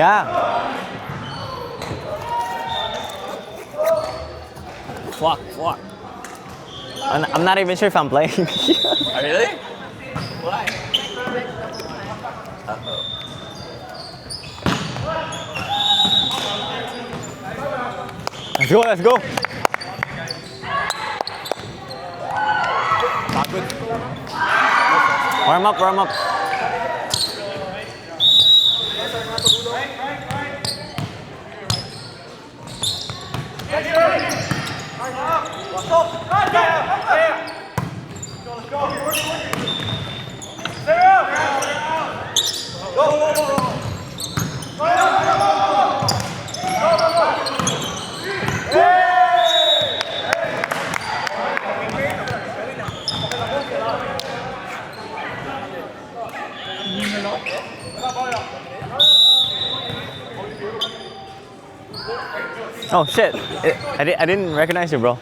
Yeah. Fuck. I'm not even sure if I'm playing. Really? Why? Let's go. Warm up. Oh shit! I didn't recognize you, bro.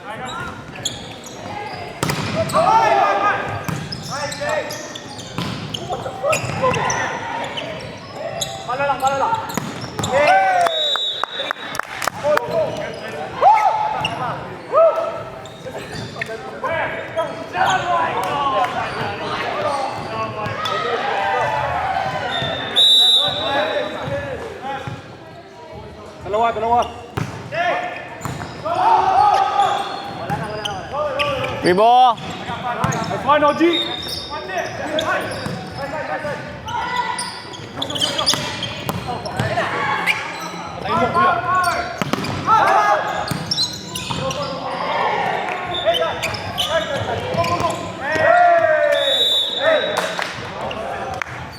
Dalawa. Ribo! That's fine, OG.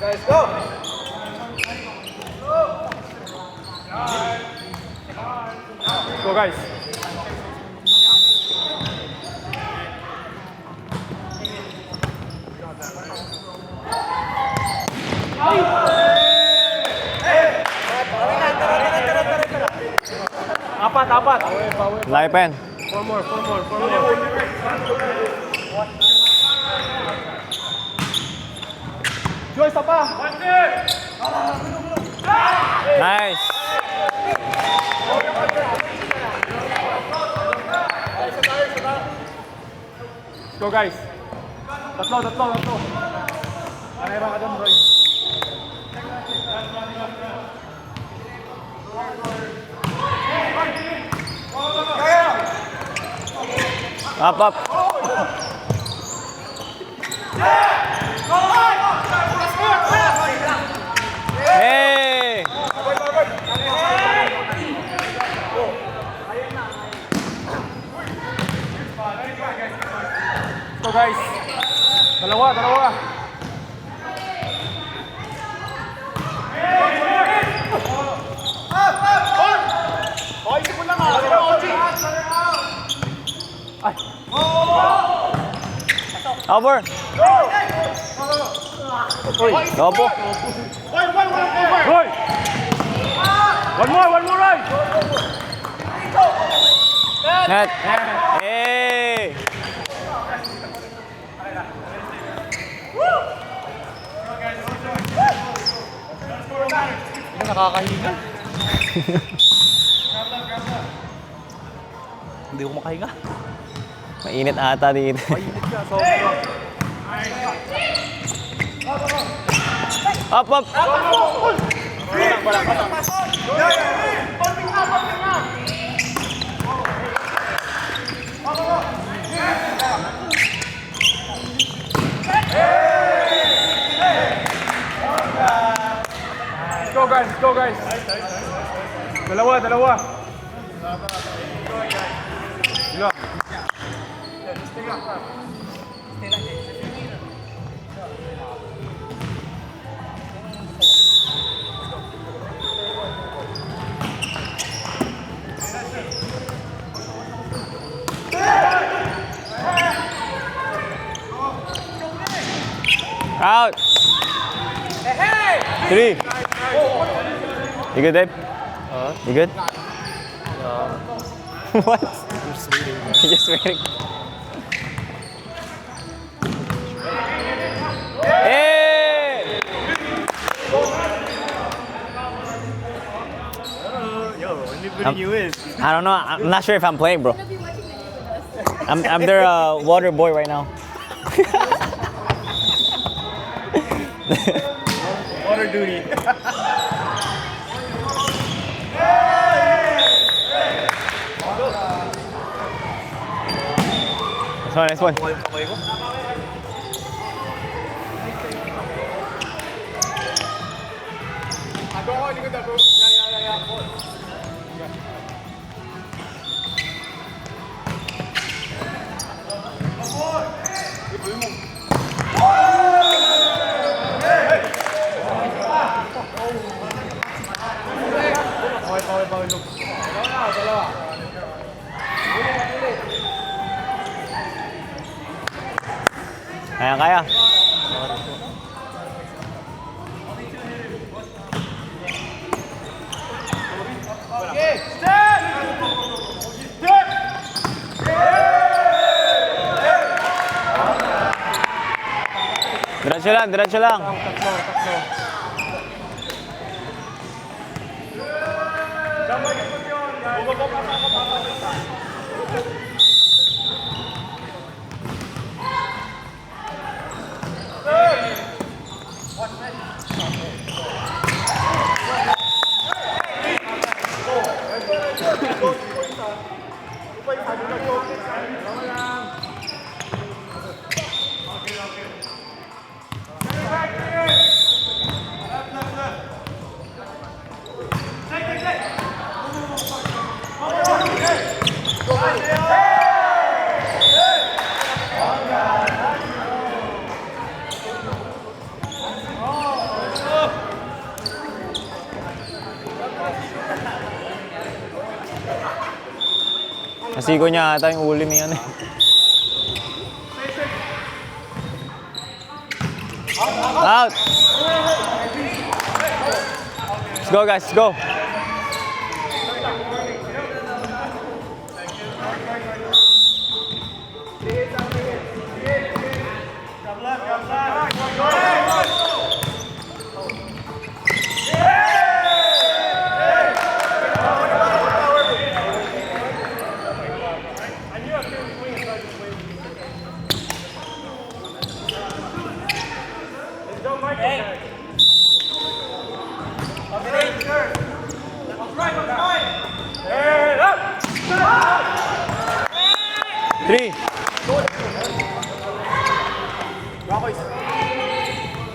Let's go. Go, guys. Apat. Layo pa yan. Four more. Joyce, apa? Nice. Go, guys. Tatlo. Panera ka dun, Roy. Up. Hey! Go, guys. Dalawa. Over. Opo. Roy. One more, Roy. Net. Hey! Nakakahinga. Hindi ko makahinga. Mainit ata dito. Mainit ka, sobra. Up. Let's go, guys. Dalawa. Gila. Out. 3. You good, Dave? You good? What? Just waiting. Hey! Opening you is. I don't know. I'm not sure if I'm playing, bro. I'm their water boy right now. Water duty. Next one. Kamay ko. Kaya. Diretso lang. Nasigo niya ata yung uli niya. Out! Let's go, guys. Let's go. Three.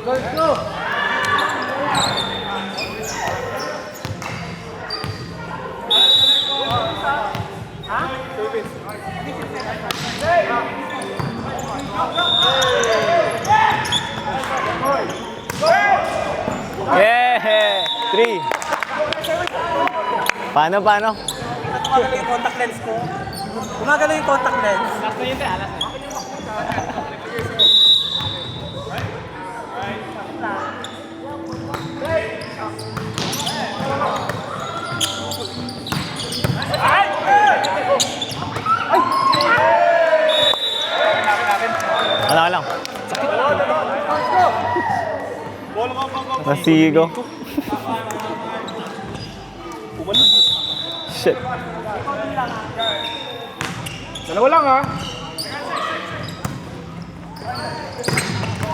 Let's go. Yeah! Three. Paano? Gumagalaw yung contact lens ko. Gumagalaw yung contact lens. Last na yun, alas. Ano lang. Nasigo. Shit. Dalawa lang ha.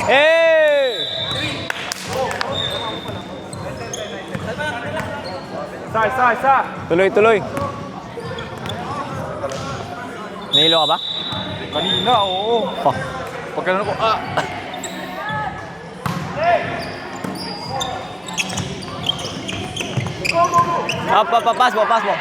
Hey! Isa. Tuloy. Nahilo ka ba? Kanina, oo. Oh. Pag ganun ako, Pass mo.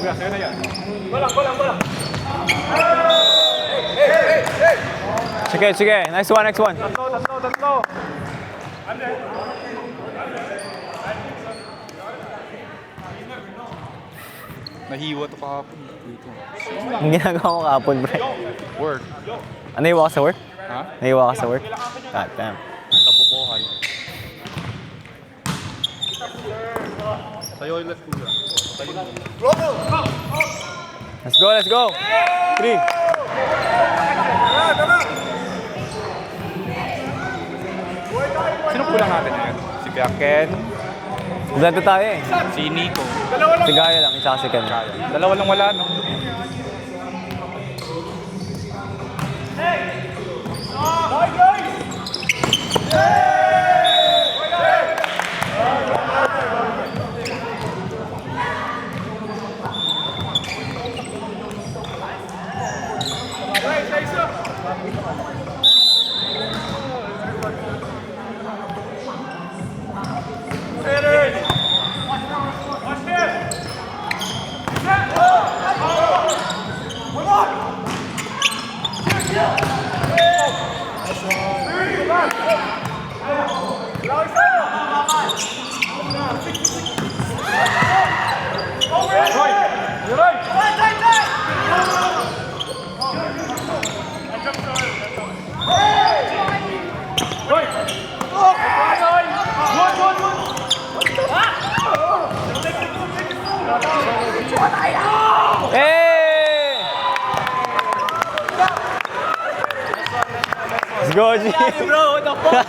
Sa'yo na yan. Balang. Sige. Next one. Tatlo. Nahiwa to kahapon. Ang ginagawa ko kahapon, pre. Work. Ano yung walk sa work? Ha? Nahiwa ka sa work? God damn. Kabubuhan. Sa'yo ulit kuya. Sa'yo mo. Let's go, let's go. 3. Sino kulang natin ngayon? Si Kuya Ken, Ganito tayo eh. si Nico. Si Gaya lang, isa si Ken. Dalawa lang wala, no? Hey! Let's go, G. Bro, what the fuck?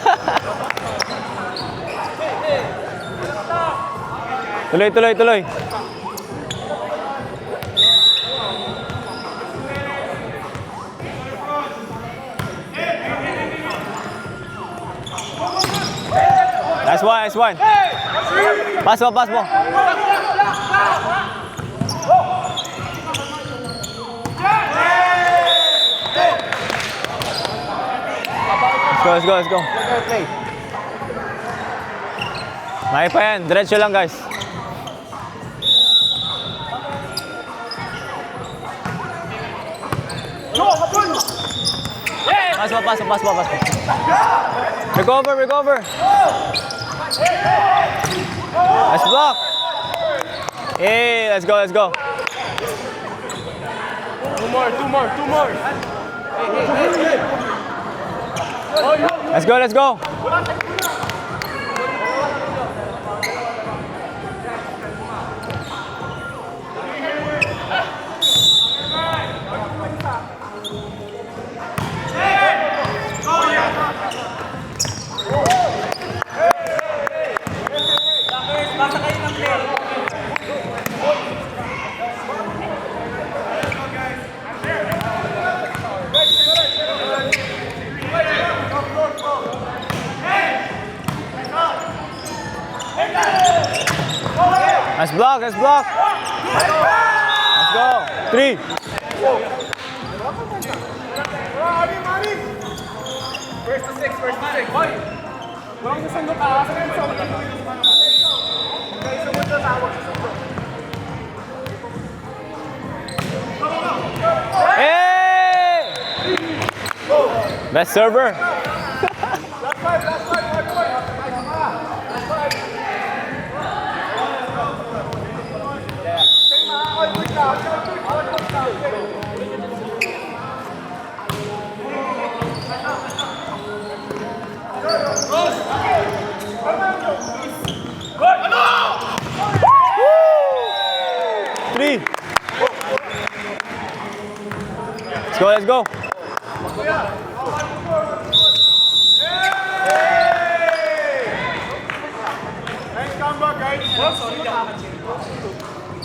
Tuloy, tuloy, tuloy. Nice one, nice one. Pass mo, pass mo. Let's go, let's go, let's go. May pa yan. Diretso lang, guys. Pass mo, pass mo, pass mo, pass mo. Recover, recover. Nice block. Hey, let's go, let's go. Two more. Let's go, let's go. Basta kayo ng play. Nice block, nice block. Let's go. 3. First to six. Hoy! Walang susundo ka. Saan yung susundo? Okay, sumunod na tawag. Susundo. Hey! Best server. Last five. Three. Let's go, let's go.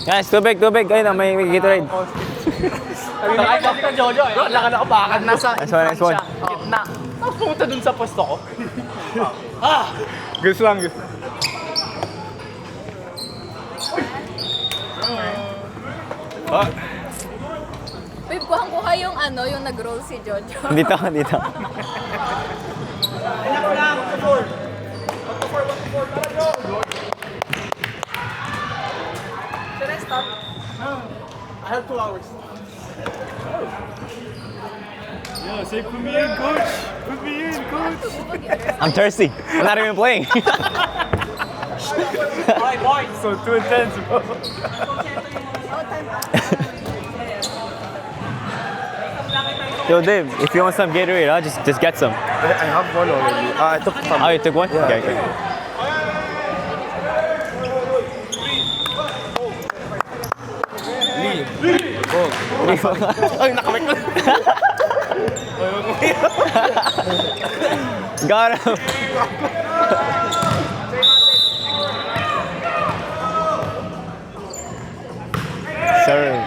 Guys, tubig. Ayun na, may Gatorade. Nakakap ka, Jojo. Wala ka nakabakan. Nice one, nice one. Gitna. Napunta dun sa posto ko. Gusto lang. Babe, kuhang-kuha yung yung nag-roll si Jojo. Dito. Should I stop? I have 2 hours. Yeah, say put me in, coach. Put me in, coach. I'm thirsty. I'm not even playing. Bye, boys. So too intense, bro. Oh, time pa. Nakita ko Yo, Dave, if you want some Gatorade, just get some. I have one already. I took some. Oh, you took one? Yeah. Okay, okay. Ay, nakamit ko. Got him. Sir.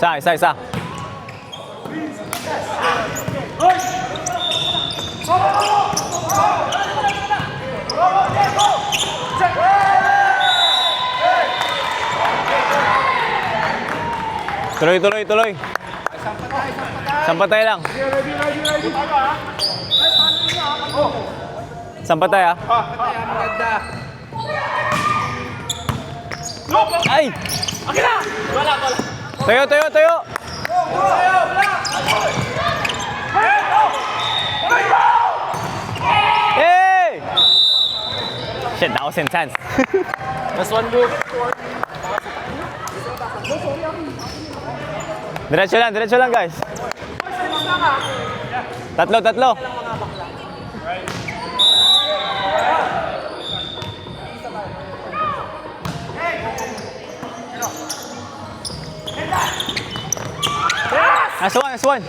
Isa. Tuloy. Sampatay lang. Sampatay ah. Ay! Tayo! Hey! Shit, that was intense. That's one move. Diretso lang guys. Tatlo. Nice one.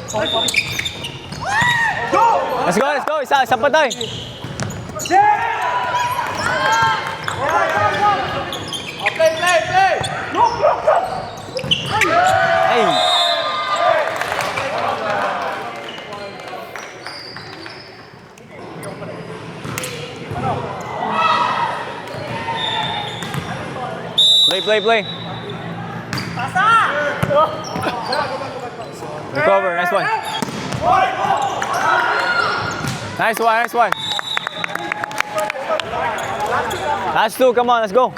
Let's go. Isa pa tayo. Play! Look! Hey. Play. Recover, nice one. Nice one. Last two, come on, let's go.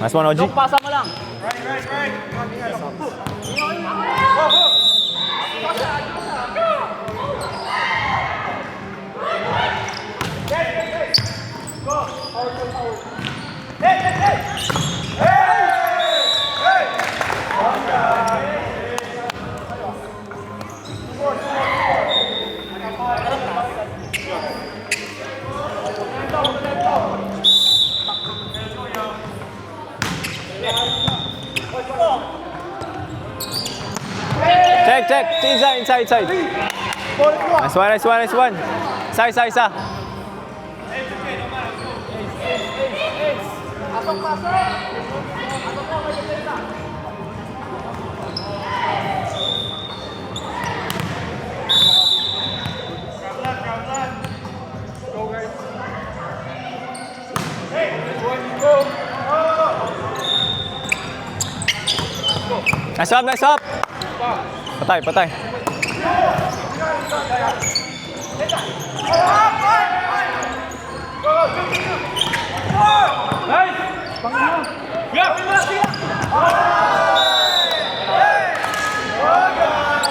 Nice one, OG. Pasa mo lang. Check. Inside. Nice one. Isa. Nice up. Patay.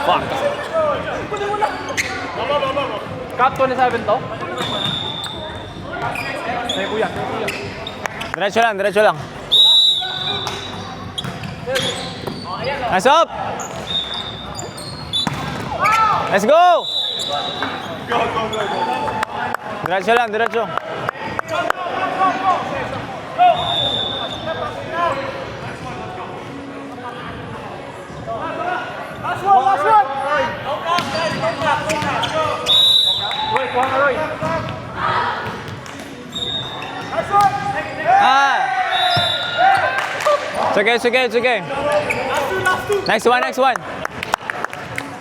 Fuck. Cut 27 to. Say kuya. Diretso lang. Nice up. Let's go. Diretso. Last one. Roy, kuha ka, Roy. It's okay. Next one.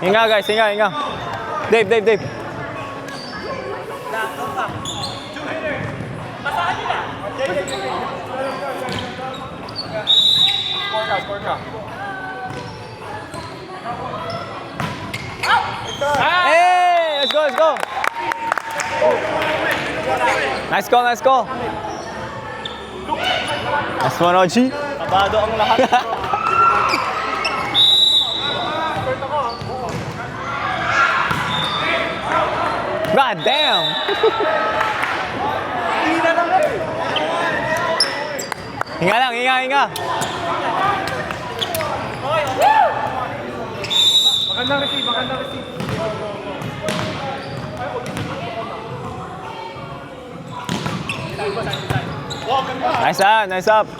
Hinga guys. Dave. Score ka. Hey, let's go. Nice goal. Nice one, OG. Kabado ang lahat. God damn! Hinga lang, hinga. Magandang receive. Nice up.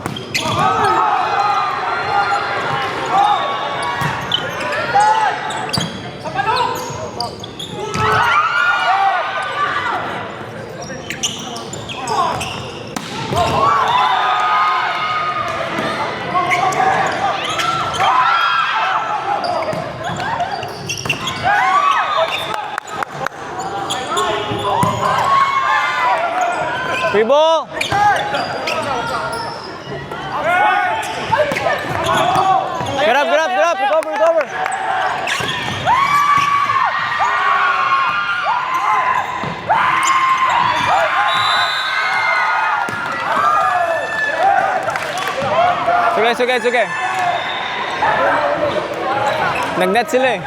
Free ball. Get up. Recover. It's okay. Nag-net sila eh.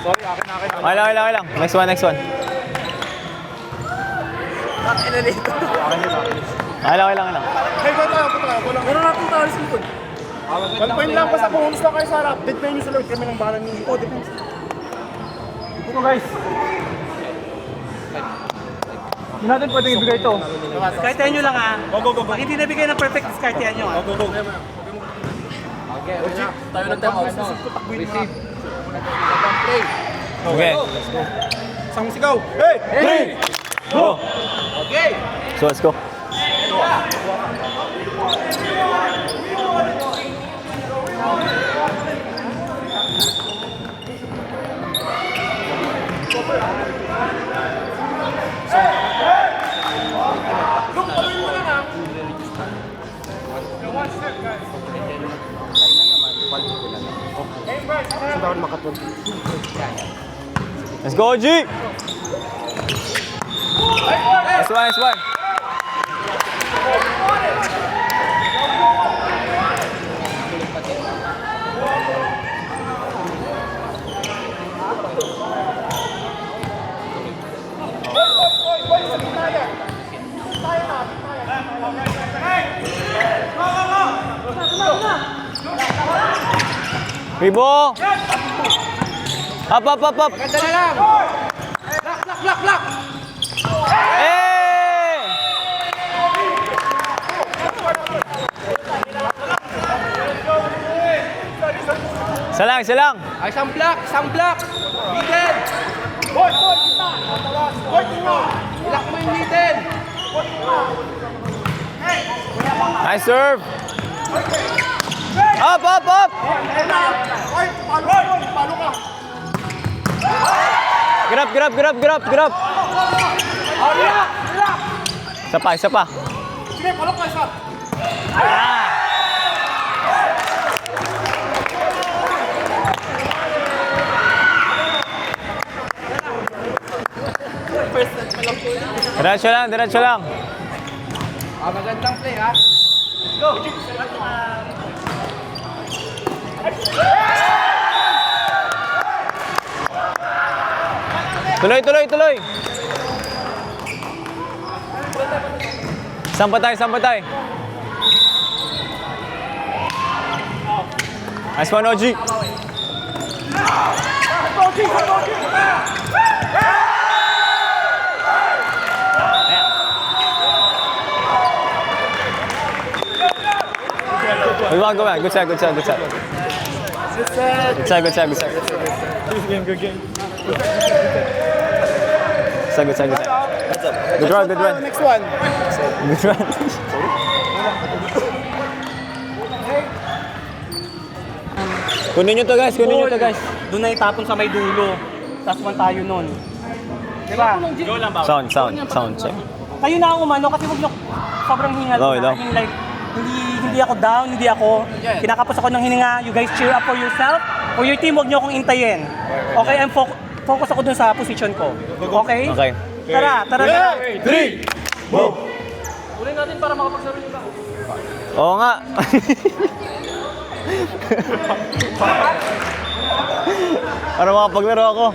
Sorry, akin. Okay lang. Next one. Akin yun. Okay lang. Hey, wala. Meron natin tayo sa likod. 1 point lang, basta pumuntos lang kayo sa harap. Dead pa yun sa Lord, kami ng bahala ninyo. Oh, defense. Ito guys. Hindi natin pwedeng ibigay ito. Diskartehan nyo lang ah. Go. Pag hindi nabigay ng perfect, diskartehan nyo ah. Go. Tayo ng time out now. Receive. Okay. Isang sigaw. Hey! 3, go. Okay. So let's go. Let's go, G! Nice one. Ribo! Up! Ganda na lang. Lock. Hey! Isa lang. Ay, isang block. Middle. Lock mo yung middle. Nice serve. Up! Get up. Isa pa. Sige, palok ka isa. Diretso lang. Magandang play ha. Tuloy. Sampatay. Nice one, OG. Go back. Good side. Good side. Good run. Next one. Kunin nyo to guys. Doon na itapon sa may dulo. Tapos man tayo nun. Diba? Sound check. Kayo na ang umano kasi huwag nyo sobrang hingal. Low. I mean, like, hindi ako down, hindi ako kinakapos ako ng hininga. You guys cheer up for yourself. For your team, huwag niyo akong intayin. Okay, I'm focus ako dun sa position ko. Okay? Okay. Tara. 3! Move! Ulit natin para makapagsaro yung tao. Oo nga. Para makapaglaro ako.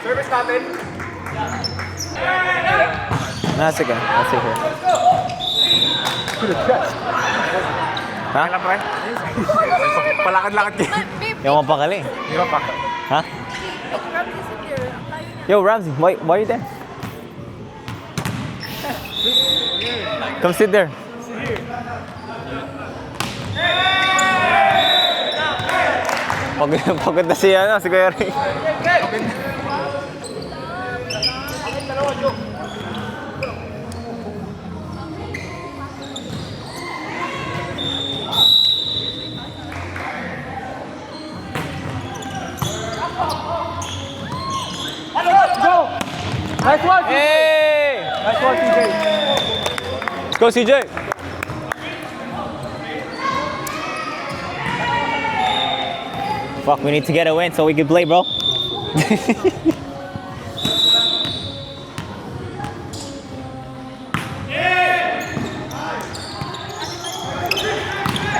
Service natin. Nasa ka. Nasa here. Ha? Kailan pre? Palakad-lakad kayo. Babe, Yung mapakali. Di ba pa? Ha? Ramsey sit there. Ang layo niya. Yo, Ramsey, why are you there? Come sit there. Pagod na si Kuya Ray. Nice one! Hey! Nice one, TJ. Let's go, CJ. Fuck, we need to get a win so we can play, bro.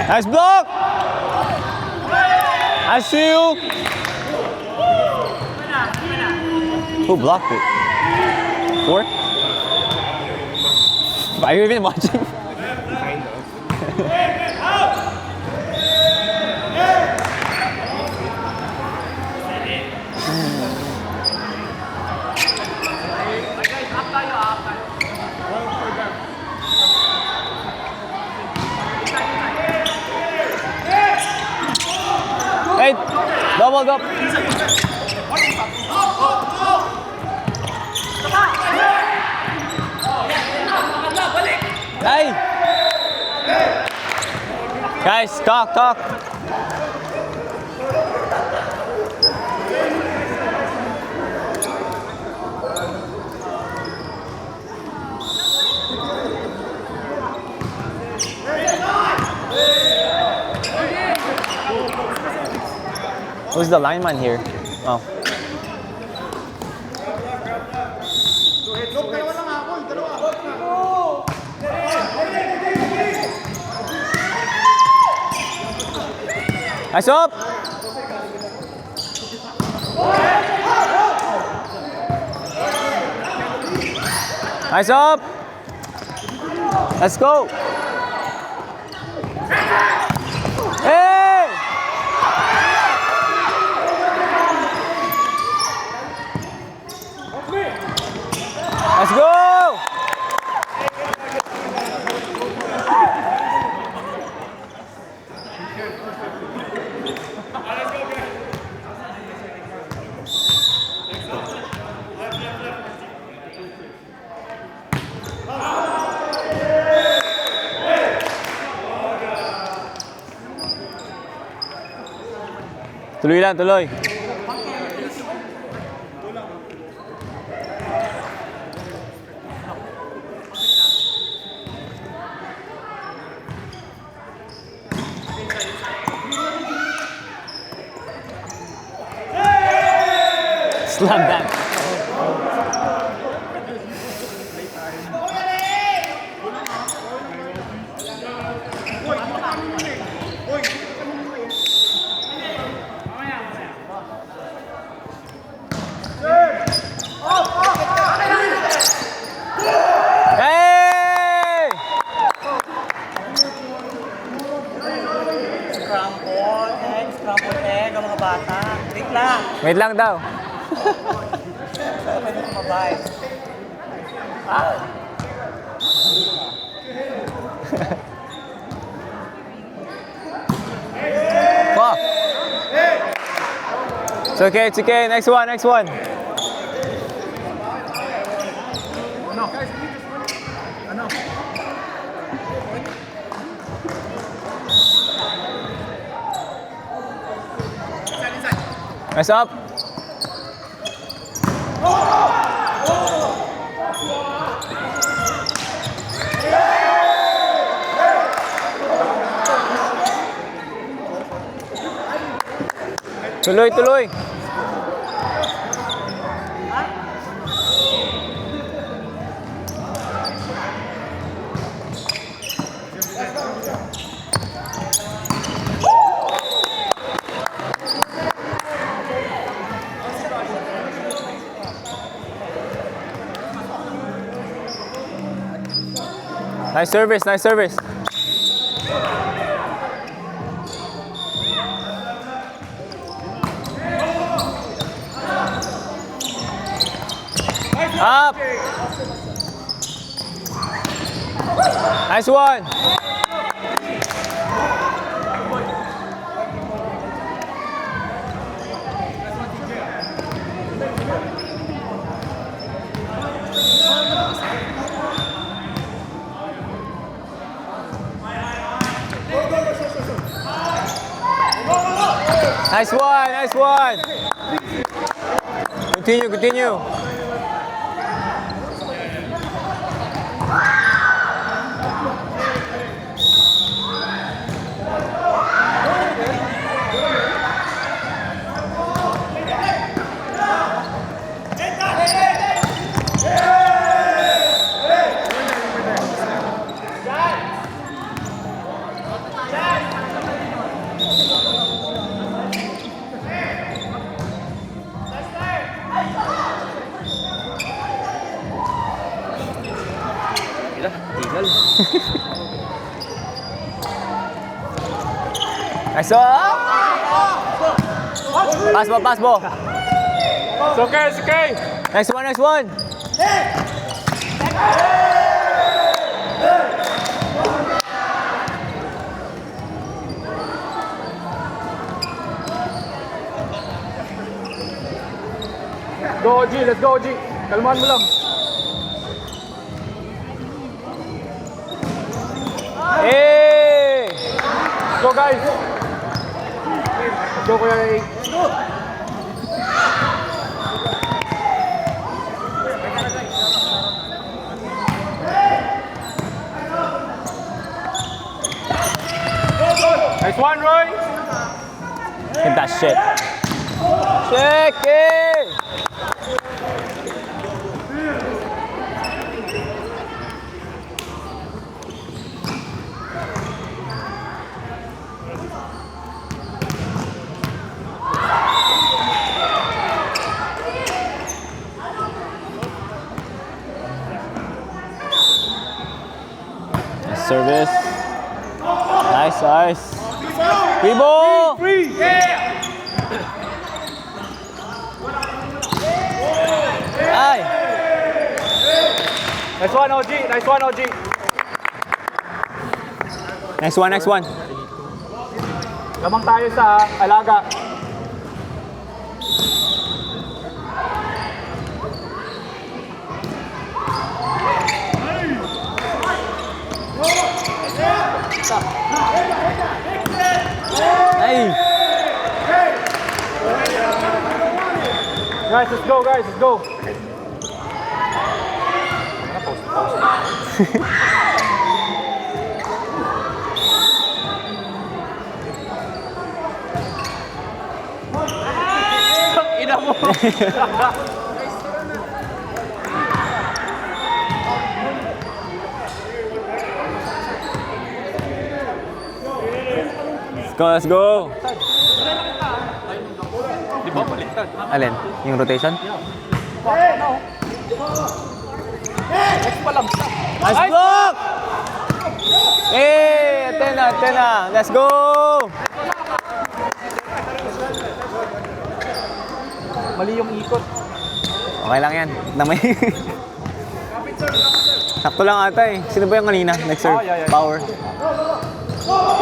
Nice block! I see you! Who blocked it? Four? Are you even watching? Hey, double up. Hey! Guys, talk. Who's the lineman here? Oh. Nice up! Nice up! Let's go! Hey! Let's go! Tuloy lang, tuloy. Slam dunk. Hey! Scramble egg, ang mga bata. Wait lang. Wait lang daw. Pwede kumabay. Ah! Fuck. It's okay. Next one. Nice up. Tuloy, tuloy. Nice service, nice service. Up. Nice one. Nice one, nice one. Continue, continue. Nice up. Pass ball, pass ball. It's okay, it's okay. Next one, next one. Go, OG. Let's go, OG. Kalmahan mo lang. Hey! Let's go, guys. Let's go, Kuya Ray. Nice one, Roy. Hit that shit. Check it! Nice service. Nice, nice. Free ball! Free. Ay! Nice one, OG. Nice one, OG. Next one, next one. Lamang tayo sa alaga. Ay! Guys, let's go, guys. Let's go. Ina mo. Let's go, let's go! Di ba baliktad? Alin? Yung rotation? Next pa lang. Nice block! Hey! Atena, Atena! Let's go! Mali yung ikot. Okay lang yan. Namay. Sakto lang ata eh. Sino ba yung kanina? Nag-serve? Oh, yeah. Power.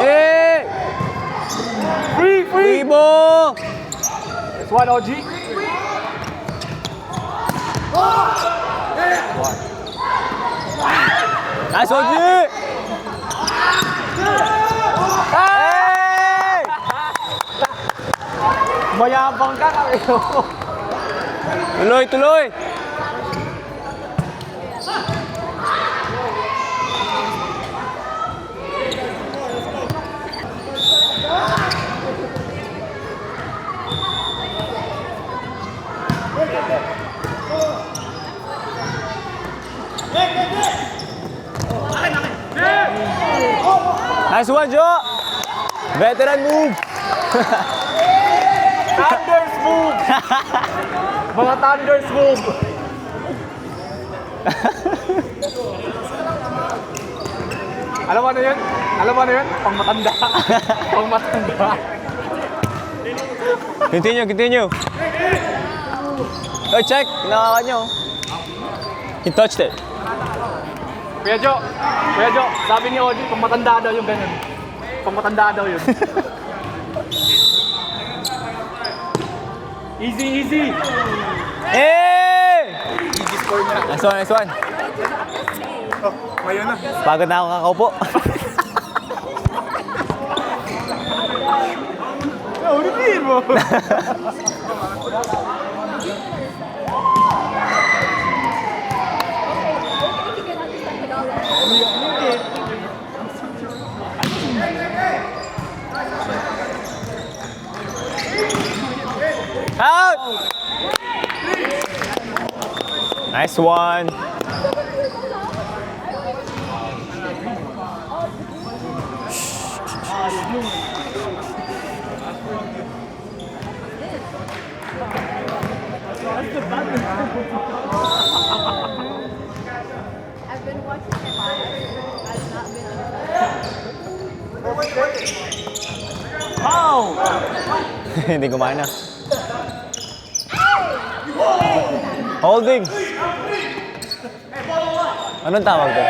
Hey! Free, free. Ibo! Next one, OG. Nice, OG! Hey! Mayabang ka kayo. Tuloy, tuloy! Nice one, Joe! Veteran move! Thunders move! Mga Thunders move! Alam mo ano yun? Alam mo ano yun? Pang matanda. Pang matanda. Continue. Oh, check! Nakaka nyo. He touched it. Kuya Jo, sabi ni Oji, pang matanda daw yung ganun. Pang matanda daw yun. Easy! Hey! Easy score niya. Nice one. Oh, ngayon na. Pagod na ako kakaupo. Ulitin mo. Out! Nice one. I've been watching it live. I've not been Hindi gumana. Holding. Anong tawag doon?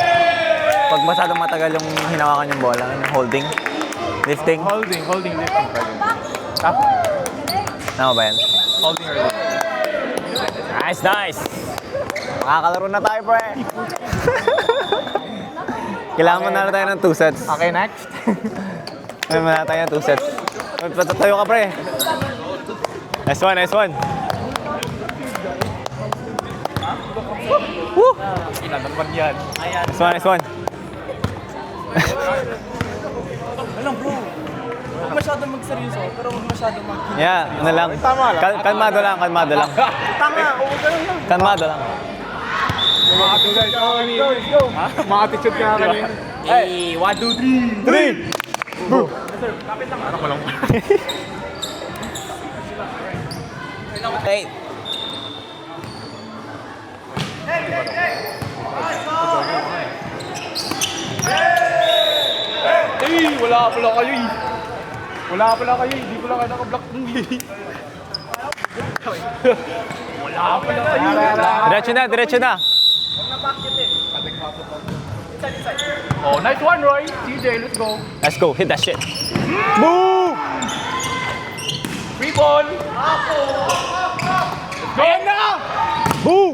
Pag masyadong matagal yung hinawakan yung bola, ano, holding? Lifting? Holding lifting. Tama ba yan? Holding or Nice! Makakalaro na tayo, pre! Kailangan mo na tayo ng 2 sets. Okay, next. Kailangan mo na tayo ng 2 sets. Patatayo ka, pre! Nice one! Woo! Kinalaman yan. Nice one! Alam bro, huwag masyadong magseryoso, pero huwag masyadong Yeah, ano lang. Tama lang. Kalmado lang. Tama, oo, ganun lang. Kalmado lang. Mga attitude ka kanina. Mga attitude ka kanina. Hey, 1, 2, 3! 3! Ano ko lang. Hey! Hey, wala pala kayo eh. Hindi pala kayo naka-block ng Wala pala kayo. Diretso na! Oh, nice one, Roy. CJ, let's go. Let's go, hit that shit. Boom! Free ball. Ayan na! Boom!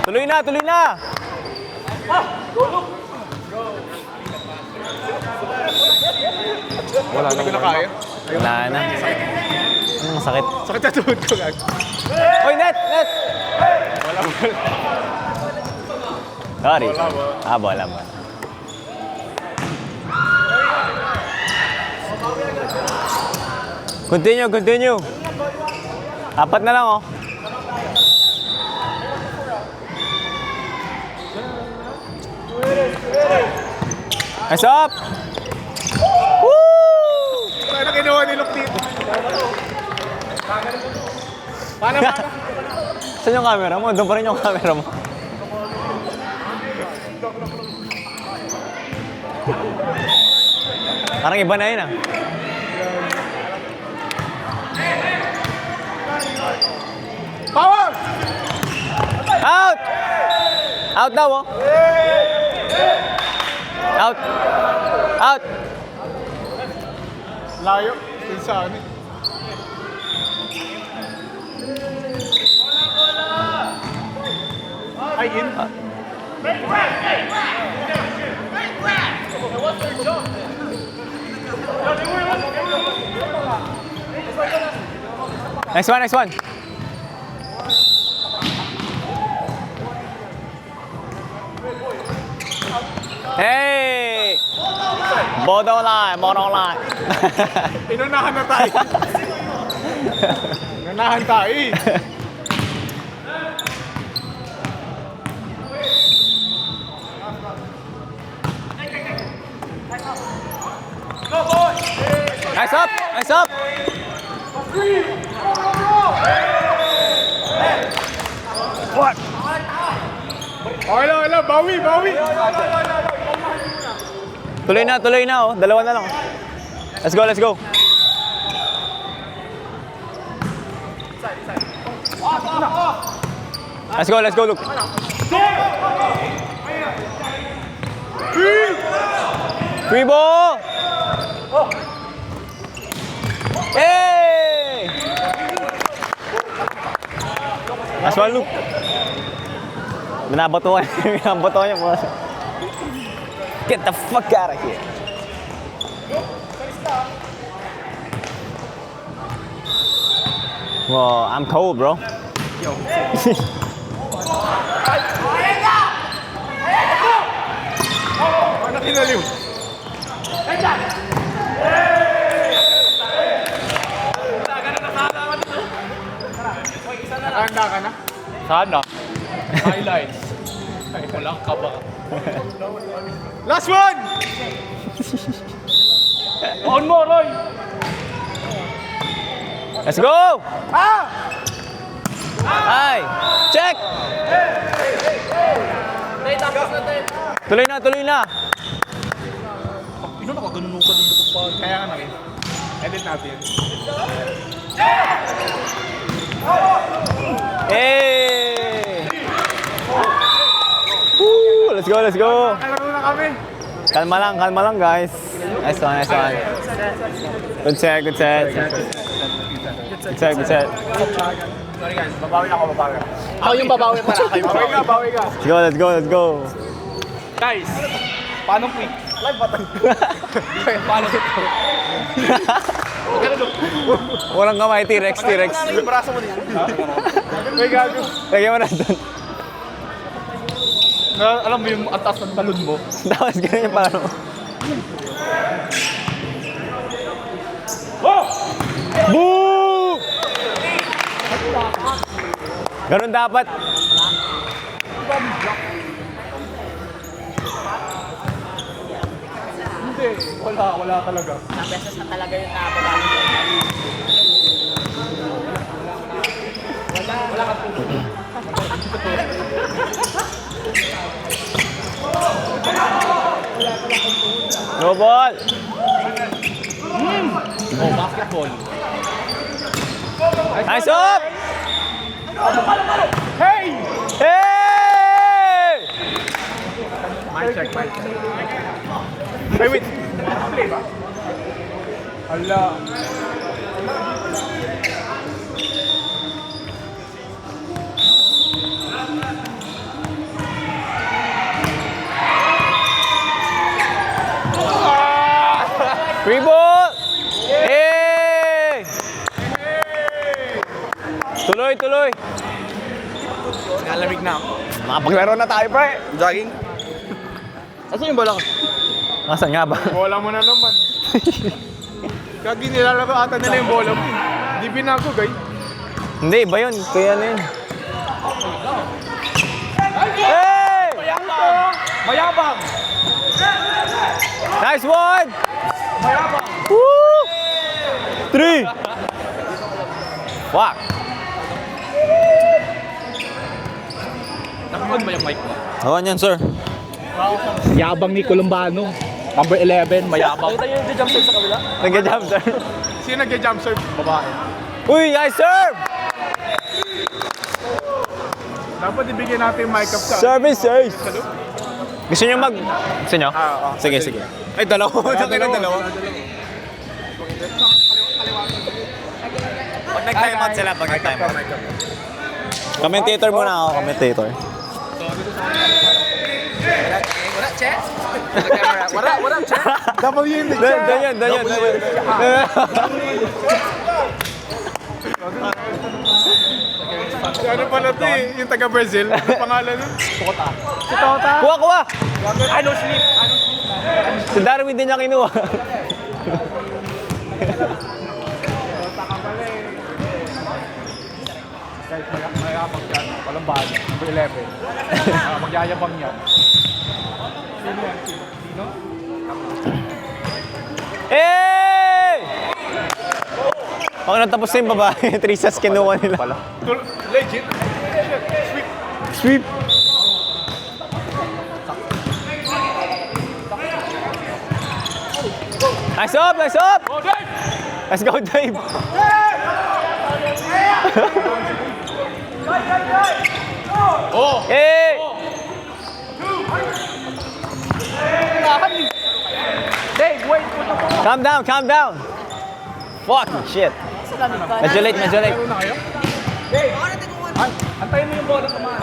Tuloy na! Wala na kaya. Wala na. Masakit. Sakit sa tuhod ko lang. Hoy, net! Sorry. Bola mo. Continue. 4 na lang, oh. Nice up! Woo! Ano ginawa ni Luke dito? Paano? Saan yung camera mo? Doon pa rin yung camera mo. Parang iba na yun, ah. Power! Out! Out daw, oh. Out! Layo. Kung saan eh. Ay, in. Nice one. Hey! Bottom line. Inunahan na tayo. Inunahan tayo eh. Nice up! What? Okay lang. Bawi. Tuloy na, oh. Dalawa na lang. Let's go. Let's go, Luke. Free ball! Hey! Nice one, Luke. Binabato niya mo. Get the fuck out of here. Well, I'm cold, bro. Ano kinaliw? Nakahanda ka na? Sana. Highlights. Ay, walang kaba. Last one! On mo, Roy! Let's go! Ay! Check! Tuloy na! Pino nakaganuno ka dito pa. Kaya nga namin. Edit natin. Hey! Woo! Let's go! Kalaro na kami. Kalma lang, guys. Nice one. Good set. Sorry guys, babawi ako. Ako yung babawi para kayo. Bawi ka. Let's go. Guys, paano quick? Live ba tayo? Paano ito? Walang kamay, T-Rex. Yung braso mo din. May gago. Lagyan mo na doon. Alam mo yung atas ng talon mo? Tapos ganyan yung paano. Boo! Ganun dapat. Hindi, wala talaga. No ball. Oh, basketball. Nice up! Hey! Hey! Mic check. Hey, wait. Play ba? Hala. Free ball! Hey! Tuloy. Nalamig na ako. Makapaglaro na tayo, pre. Jogging? Asan yung balak? Nasaan nga ba? Bola mo na naman. Kagi nilalaro ata nila yung bola mo. Di binago, guys. Hindi, iba yun. Kaya ano yun. Hey! Mayabang! Nice one! Woo! 3! Fuck! Nakapag ba yung mic mo? Awan yan, sir. Yabang ni Columbano. Number 11, mayabang. Nakita niyo yung jump sa kabila? Nag-jump, sir. Sino nag-jump serve? Babae. Uy, nice serve! Dapat ibigyan natin yung mic up sa... Service, ace! Gusto niyo mag... Gusto niyo? Sige. Ay, dalawa. Dalawa. Pag nag-time out sila, Commentator muna ako, commentator. Wala, check. W in the chat. Doon yun. Ano pala ito eh, yung taga-Brazil? Ano pangalan nun? Tota. Kuha! Ano sleep? Si Darwin din niya kinuha. Guys, mayabang yan. Walang bago. Number 11. Magyayabang yan. Sino yan? Sino? Hey! Pag natapos na yung babae, 3 sets kinuha nila. Legit. Sweep. Nice up, nice up! Oh, Dave! Let's go, Dave! Oh! Hey! Dave, wait! Calm down, calm down! Fucking shit. Medyo late, medyo late. Meron na kayo? Dave! Antayin mo yung bola sa mga.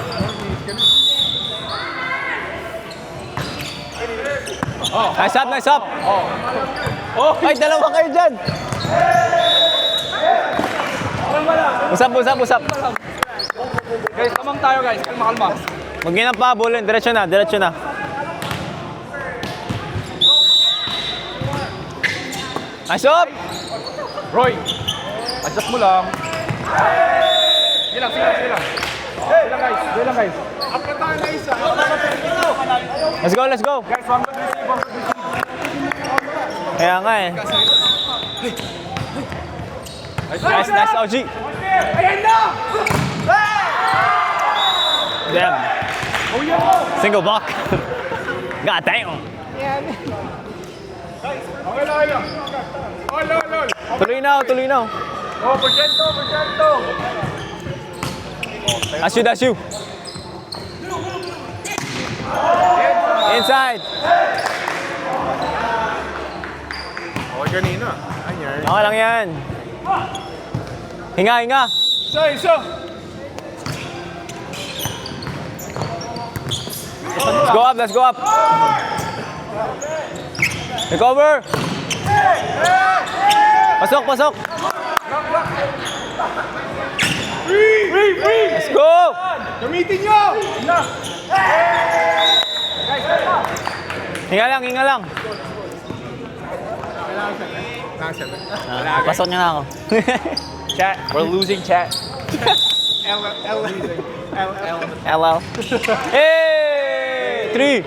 Nice up, nice up! Oh! Ay, dalawa kayo dyan! Usap, usap, usap. Guys, tamang tayo guys. Kalma, kalma. Huwag nyo nang pahabulin. Diretso na, diretso na. Nice up! Roy! Adjust mo lang. Sige lang, sige lang, sige lang. Sige lang guys, sige lang guys. Let's go, let's go! Guys, one good receive, one good receive. Kaya nga eh. Nice, nice, OG! Damn. Oh, yeah! Single block. God damn. Okay lang, okay lang. Oh, lol, lol. Tuloy na, tuloy na. Oh, porsyento, porsyento. That's you, that's you. Inside. Okay, kanina. Anyan. Okay lang yan. Hinga, hinga. Isa, isa. Let's go up, let's go up. Recover. Pasok, pasok. Let's go. Gamitin nyo! Hinga lang, hinga lang. Pasok niya na ako. Chat, we're losing chat. LL. Hey! 3.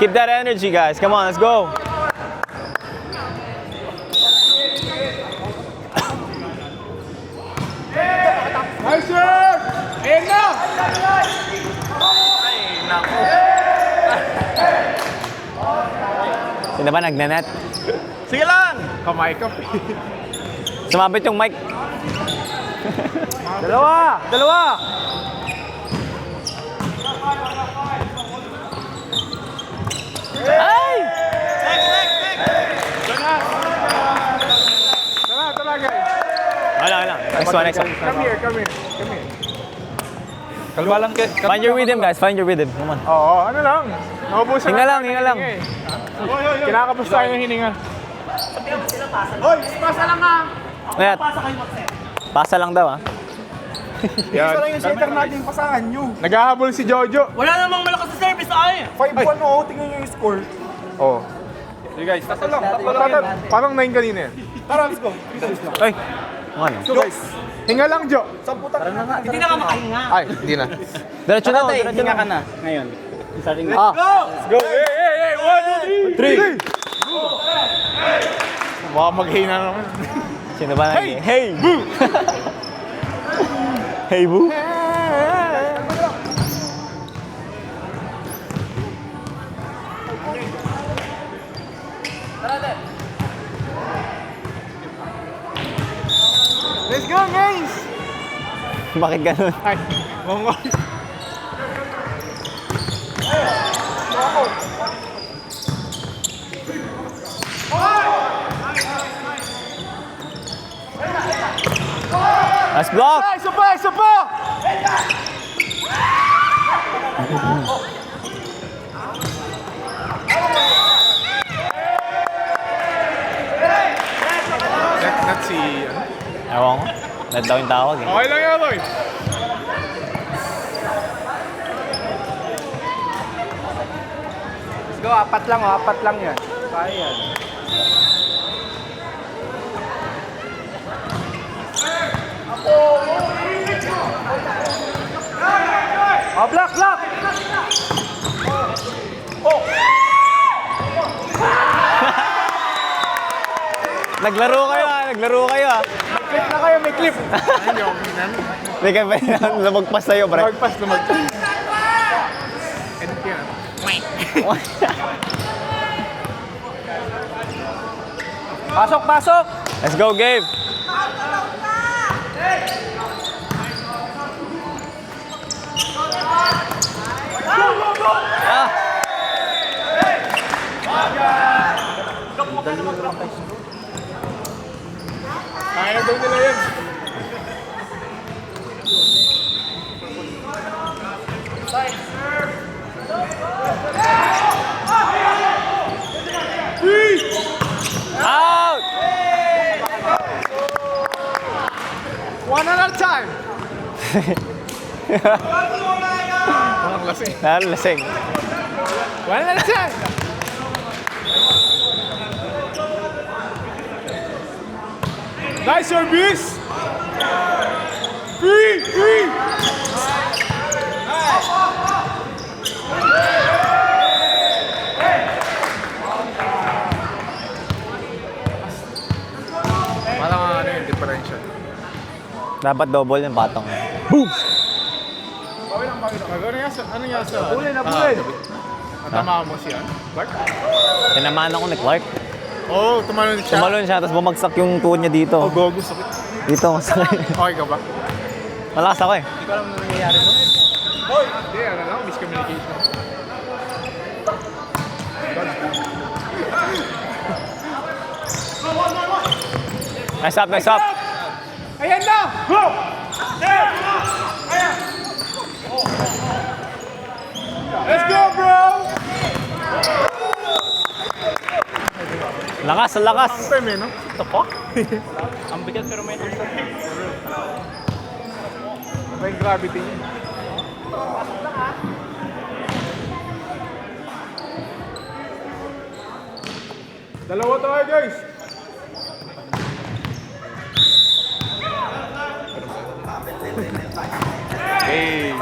Keep that energy, guys. Come on, let's go. Nice shot! Ayan na! Sino ba nagnanet? Sige lang! Kamay ka. Sumabit yung mic. Dalawa! Dalawa! Ay! Tara, tara guys. Wala, wala. Next one, next one. Come here, come here. Come here. Kalma lang kayo. Find your rhythm, guys. Find your rhythm. Come on. Oo, ano lang. Naubusan Hinga lang, hinga lang. Kinakapos tayo ng hininga. Hoy, pasa lang ha! Ayan. Pasa lang daw, ah. Yan. Isa lang yung center natin yung pasahan nyo. Naghahabol si Jojo. Wala namang malakas sa service ay. 5-1 o, tingnan nyo yung score. Oo. Sige guys, tatlo lang. Parang 9 kanina eh. Tara, let's go. Ay. Ano? Let's go guys. Hinga lang, Jo. Hindi na ka makahinga. Ay, hindi na. Diretso na, diretso na. ka na ngayon. Starting na. Ah. Go! Hey! 1, 2, 3! 3! Baka maghina naman. Sino ba nag- Hey! Boo! Hey, boo! Let's go, guys! Bakit ganun? Ay, mongo. Let's block! Ay, isa pa! Isa pa! Let's see. Ewan ko. Net daw yung tawag eh. Okay lang yan, Roy. Let's go, apat lang, oh. Apat lang yan. Kaya yan. Oh, block, block! Naglaro kayo ah. Naglaro kayo ah. Clip na kayo, may clip. Ayun yung Hindi ka ba lumagpas sa'yo, pre? lumagpas. Edit ko yan. Pasok, pasok! Let's go, Gabe. Ah. Kaya daw nila yan. Out! One at a time. Walang lasing. Nalasing. One at a time. Nice service. Free. Parang ano yung differential. Dapat double yung patong. Ano yan sa? Napulin. Natama mo siya. Clark? Tinamaan ako ni Clark. Oo, tumalon siya. Tumalon siya, tapos bumagsak yung tuhod niya dito. Gogo, sakit. Dito, masakit. Okay ka ba? Malakas ako eh. Hindi ko alam na nangyayari mo. Hoy! Hindi, ano lang, miscommunication. Nice up. Ayan na! Go! Let's go, bro! Lakas. Time eh, no? Ito po? Ang bigat pero may tulsa. May gravity niya. Dalawa tayo, guys! Hey!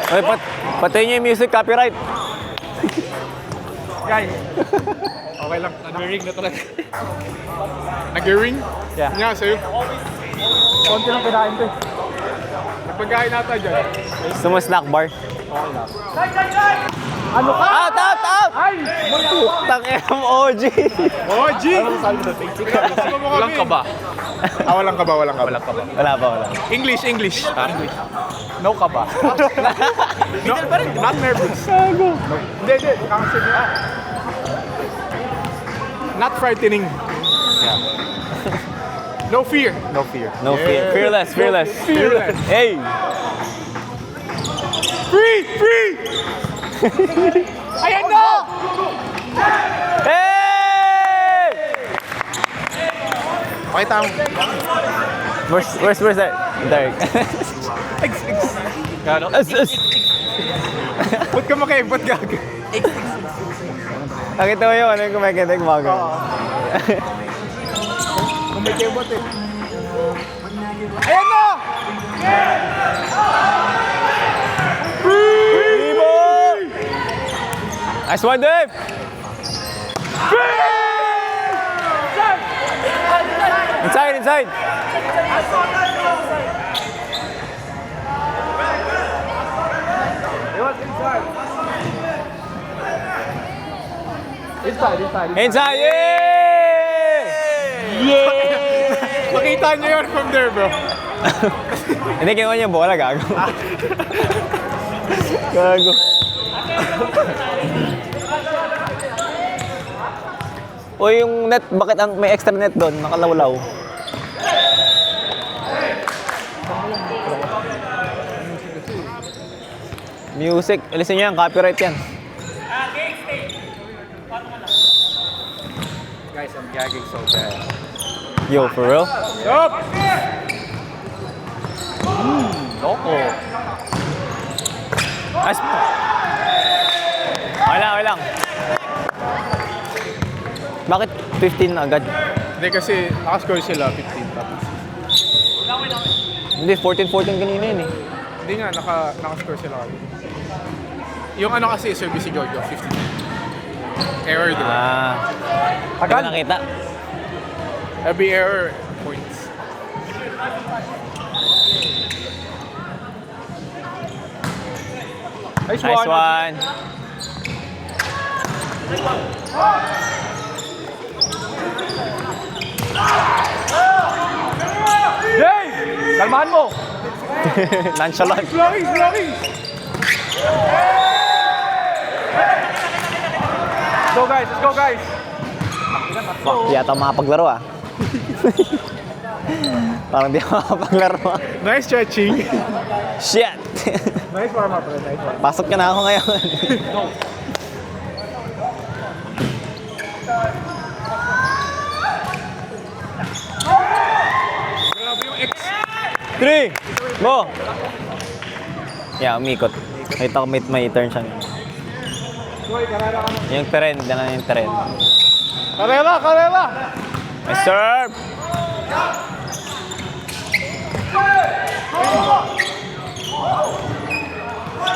Oy, patayin niyo yung music, copyright. Guys! Okay lang. Nag-ring na talaga. Nag-ring? Yeah. Nga, sa'yo. Konti lang pinahin to. Nagpagkain nata dyan. Gusto mo snack bar? Ano ka? Out! Ay! Putang M OG. Oh, G! Walang ka ba? Walang ka ba? Wala pa. English. No ka ba? No, not nervous. Hindi. Counsel niya. Not frightening. Yeah. No fear. No fear. No fear. Fearless. Fearless. Hey! Free! Ayan na! Hey! Pakita mo. Where's that? Derek. Gano? Ba't ka makaibot gaga? Nakita mo yun, ano yung kumakinig mo? Kung may kibot eh. Ayan na! Nice one, Dave! Inside! Inside! Yeah! Makita niyo yun from there, bro. Hindi, kinuha niya yung bola, gago. Gago. O yung net, bakit may extra net doon? Nakalawlaw. Music. Alisin niyo yan, copyright yan. Guys, I'm gagging so bad. Yo, for real? Yup! Loko. Nice. Okay lang. Bakit 15 agad? Hindi kasi nakascore sila 15 tapos. Hindi, 14-14 kanina yun eh. Hindi nga, nakascore sila kami. Yung ano kasi, service si Giorgio, 15. Error, di ba? Hindi ko nakita. Every error, points. Nice Nice one. one. Jay! Kalmahan mo! Nonchalant. Blocking, blocking! Let's go guys, let's go guys! Fuck, di ata makapaglaro ah. Parang di ako makapaglaro ah. Nice stretching. Shit! Nice warm up, bro. Nice warm up. Pasok ka na ako ngayon. Three! Go! Yeah, umikot. Kita ko may turn siya. Yung trend, yan na yung trend. Karela, karela! Nice serve!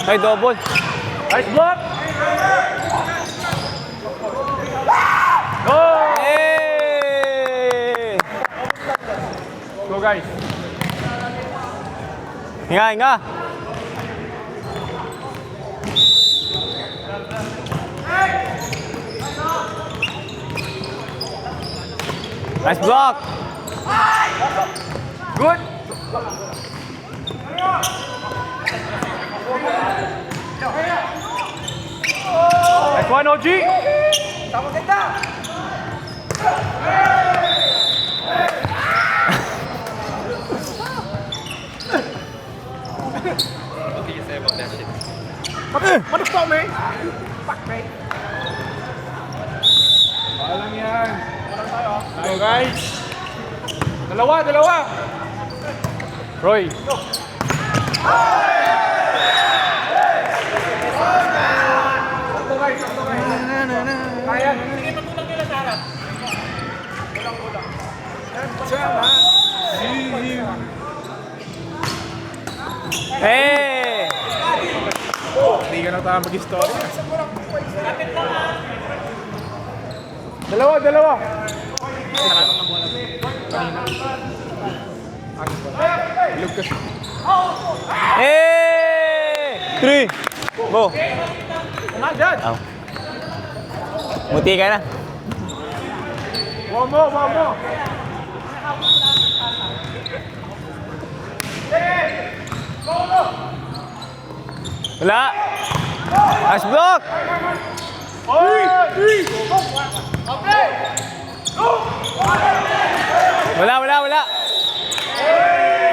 Ay, double! Nice block! Go! Hey! Go guys! Hinga, hinga! Nice block! Good! Nice one, OG! What the fuck, man? Walang yan. Go guys! Dalawa, dalawa! Roy! Hey! Hindi ka na tayo mag-story. Dalawa, dalawa! Ilog kasi. Hey! Three! Go! Nga dyan! Oh. Muti ka na. One more, one more! Wala! Nice block! Wala, wala, wala!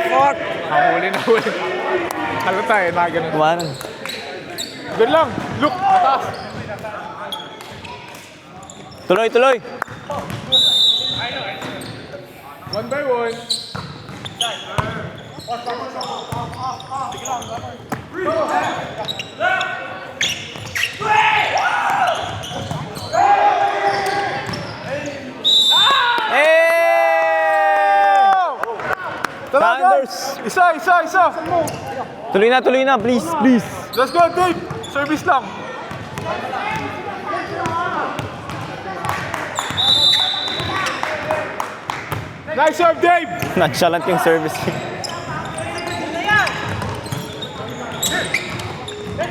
Fuck! Nahuli, nahuli. Halata eh, na ganun. Kumanan. Doon lang! Look! Mataas! Tuloy, tuloy! One by one. Hey! Thunders! Isa, isa, isa! Tuloy na, please, please. Let's go, Dave! Service lang! Nice serve, Dave! Nonchalant yung service.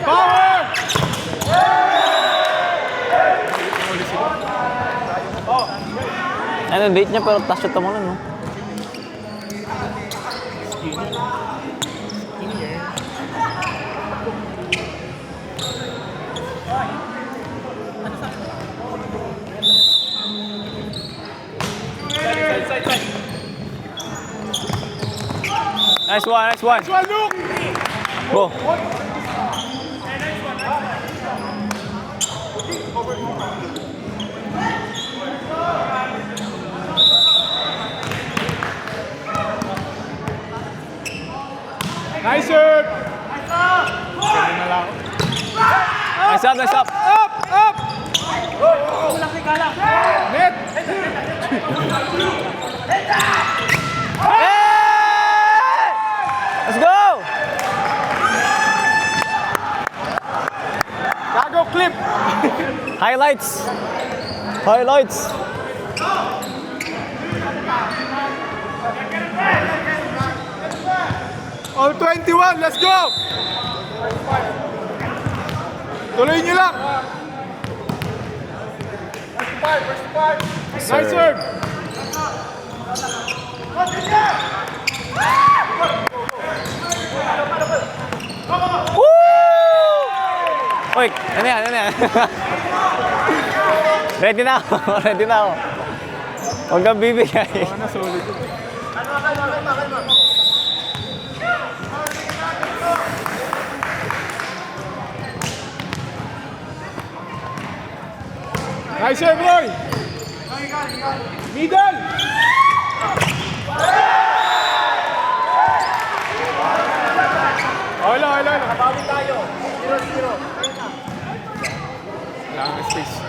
Power! Ano, date niya pero touch shot mo lang, no? Nice one, nice one. One, look! Go. Nice serve! Nice up, nice up. Up! Up! Net! Hey! Let's go! Gago clip! Highlights. Highlights. All 21, let's go! Tuloy nyo lang! Nice serve! Woo! Uy, ano yan? Ano yan? Ready na ako. Ready na ako. Huwag kang bibigay. Nice serve, Roy! Middle! Okay lang, okay lang. Nakabawi tayo. 0-0. Kailangan ng space.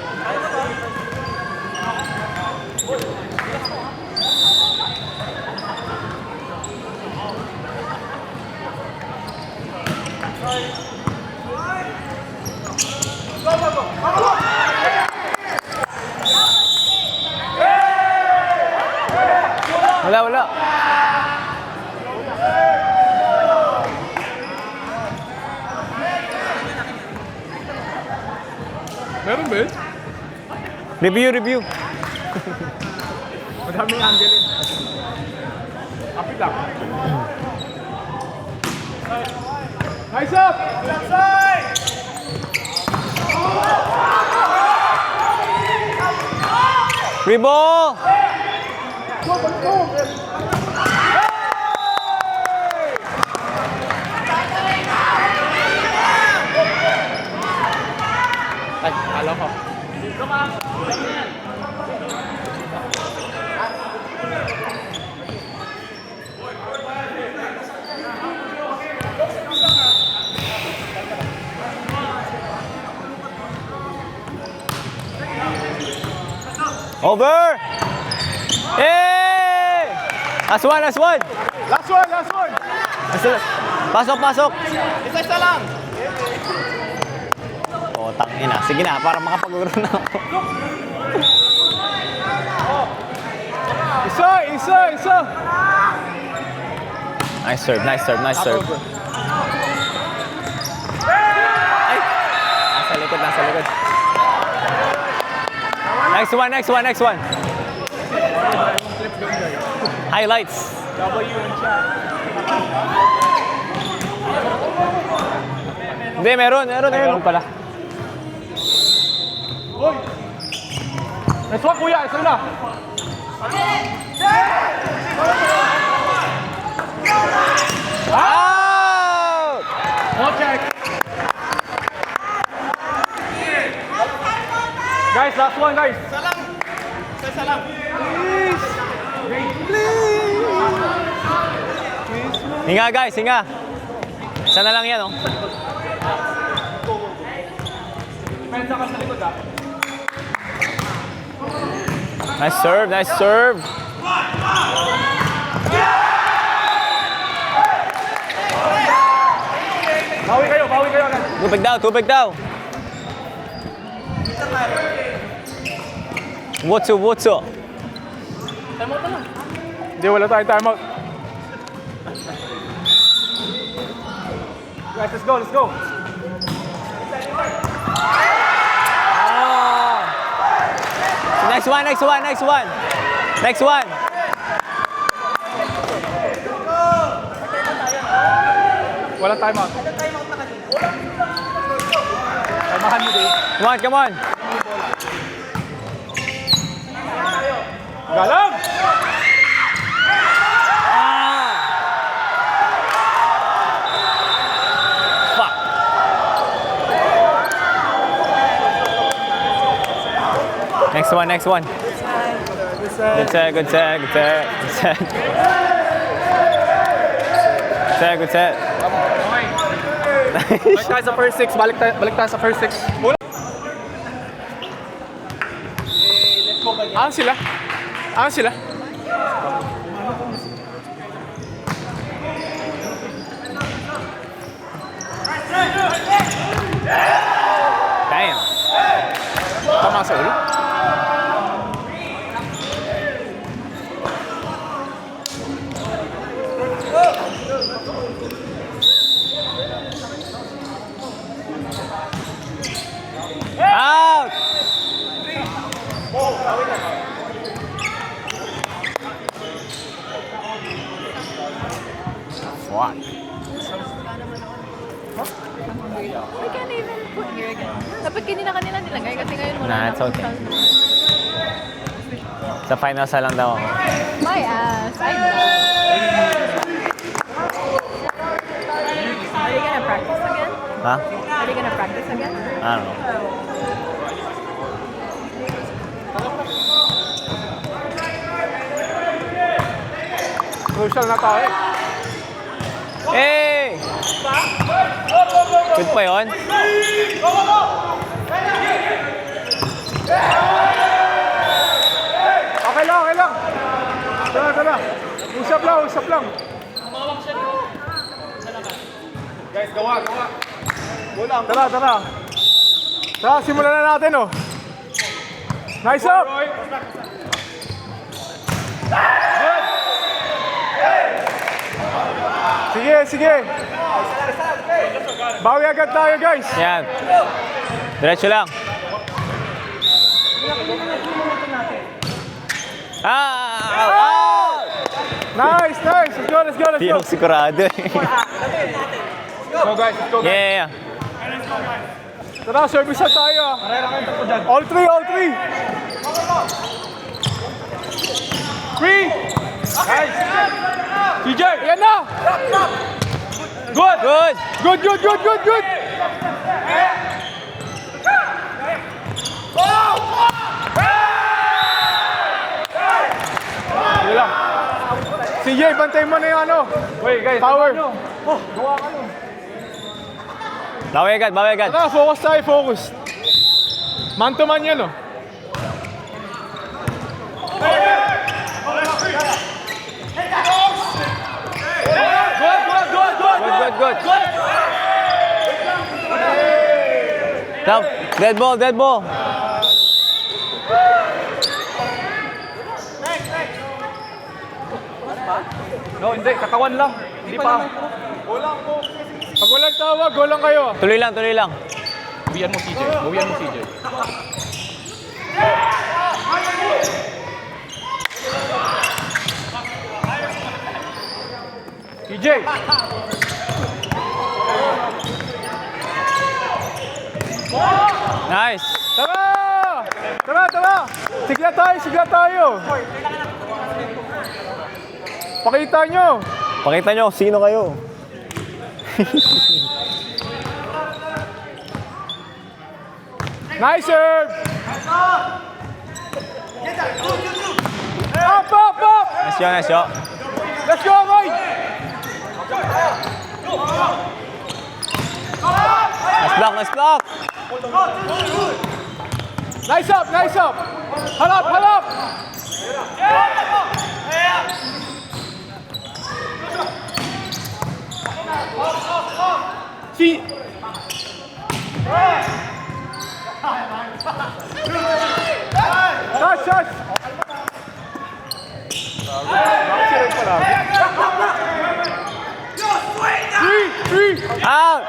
Wala, wala. Meron ba yun? Review, review. Madaming angle yun. Kapit lang. Nice up! Rebo! Ay, alam ko. Over! Hey! Last one, last one. Last one, last one! Pasok, pasok. Isa lang. Oh, tangina. Sige na, para makapag-uro na ako. Isa! Nice serve, nice serve, nice serve. Ay! Nasa likod, nasa likod. Next one, next one, next one. Highlights. Hindi, meron pala. Next one, kuya. Isa na. Out! Okay. Guys, last one, guys. Isa lang. Hinga guys, hinga. Isa na lang yan, oh. Pensa ka sa likod, ah. Nice serve, nice serve. Bawi kayo agad. Tubig daw, tubig daw. What's up? Hindi, wala tayong timeout. Guys, let's go. Next one. Walang timeout. Tamahan mo din. Come on. Galang! Fuck. Next one. Good set. Balik tayo sa first six. Balik tayo sa first six. Aan sila? Damn. Tama sa ulo. Out! What? I can't even put here again. Dapat kanina nilagay kasi ngayon wala Nah, na it's akong okay. sound. Sa finals na lang daw ako. My ass. I know. Are you gonna practice again? Ha? Are you gonna practice again? I don't know. Crucial na tayo. Hey! Good pa yun? Okay lang, okay lang. Tara. Usap lang. Guys, gawa. Tara. Tara, simulan na natin, oh. Nice up! Good! Sige. Bawi agad tayo, guys. Yan. Diretso lang. Out! Nice. Let's go. Di ako sigurado eh. Go, guys. Yeah. Tara, service na tayo. All three. Three. Nice. CJ, yan na. Good. Good. Sige lang. CJ, bantay mo na yung ano. Wait, guys. Power. Bawi agad. Tara, focus tayo. Man to man yan, oh. Good. Stop. Dead ball. No, hindi. Katawan lang. Hindi pa. Pag walang tawag, go lang kayo. Tuloy lang. Bawian mo, CJ. CJ! Nice. Tara! Sigla tayo! Pakita nyo! Pakita nyo sino kayo. Nice serve! Up! Nice shot. Let's go, Roy! Nice block. Nice up! Halap! See! Touch! Three! Out.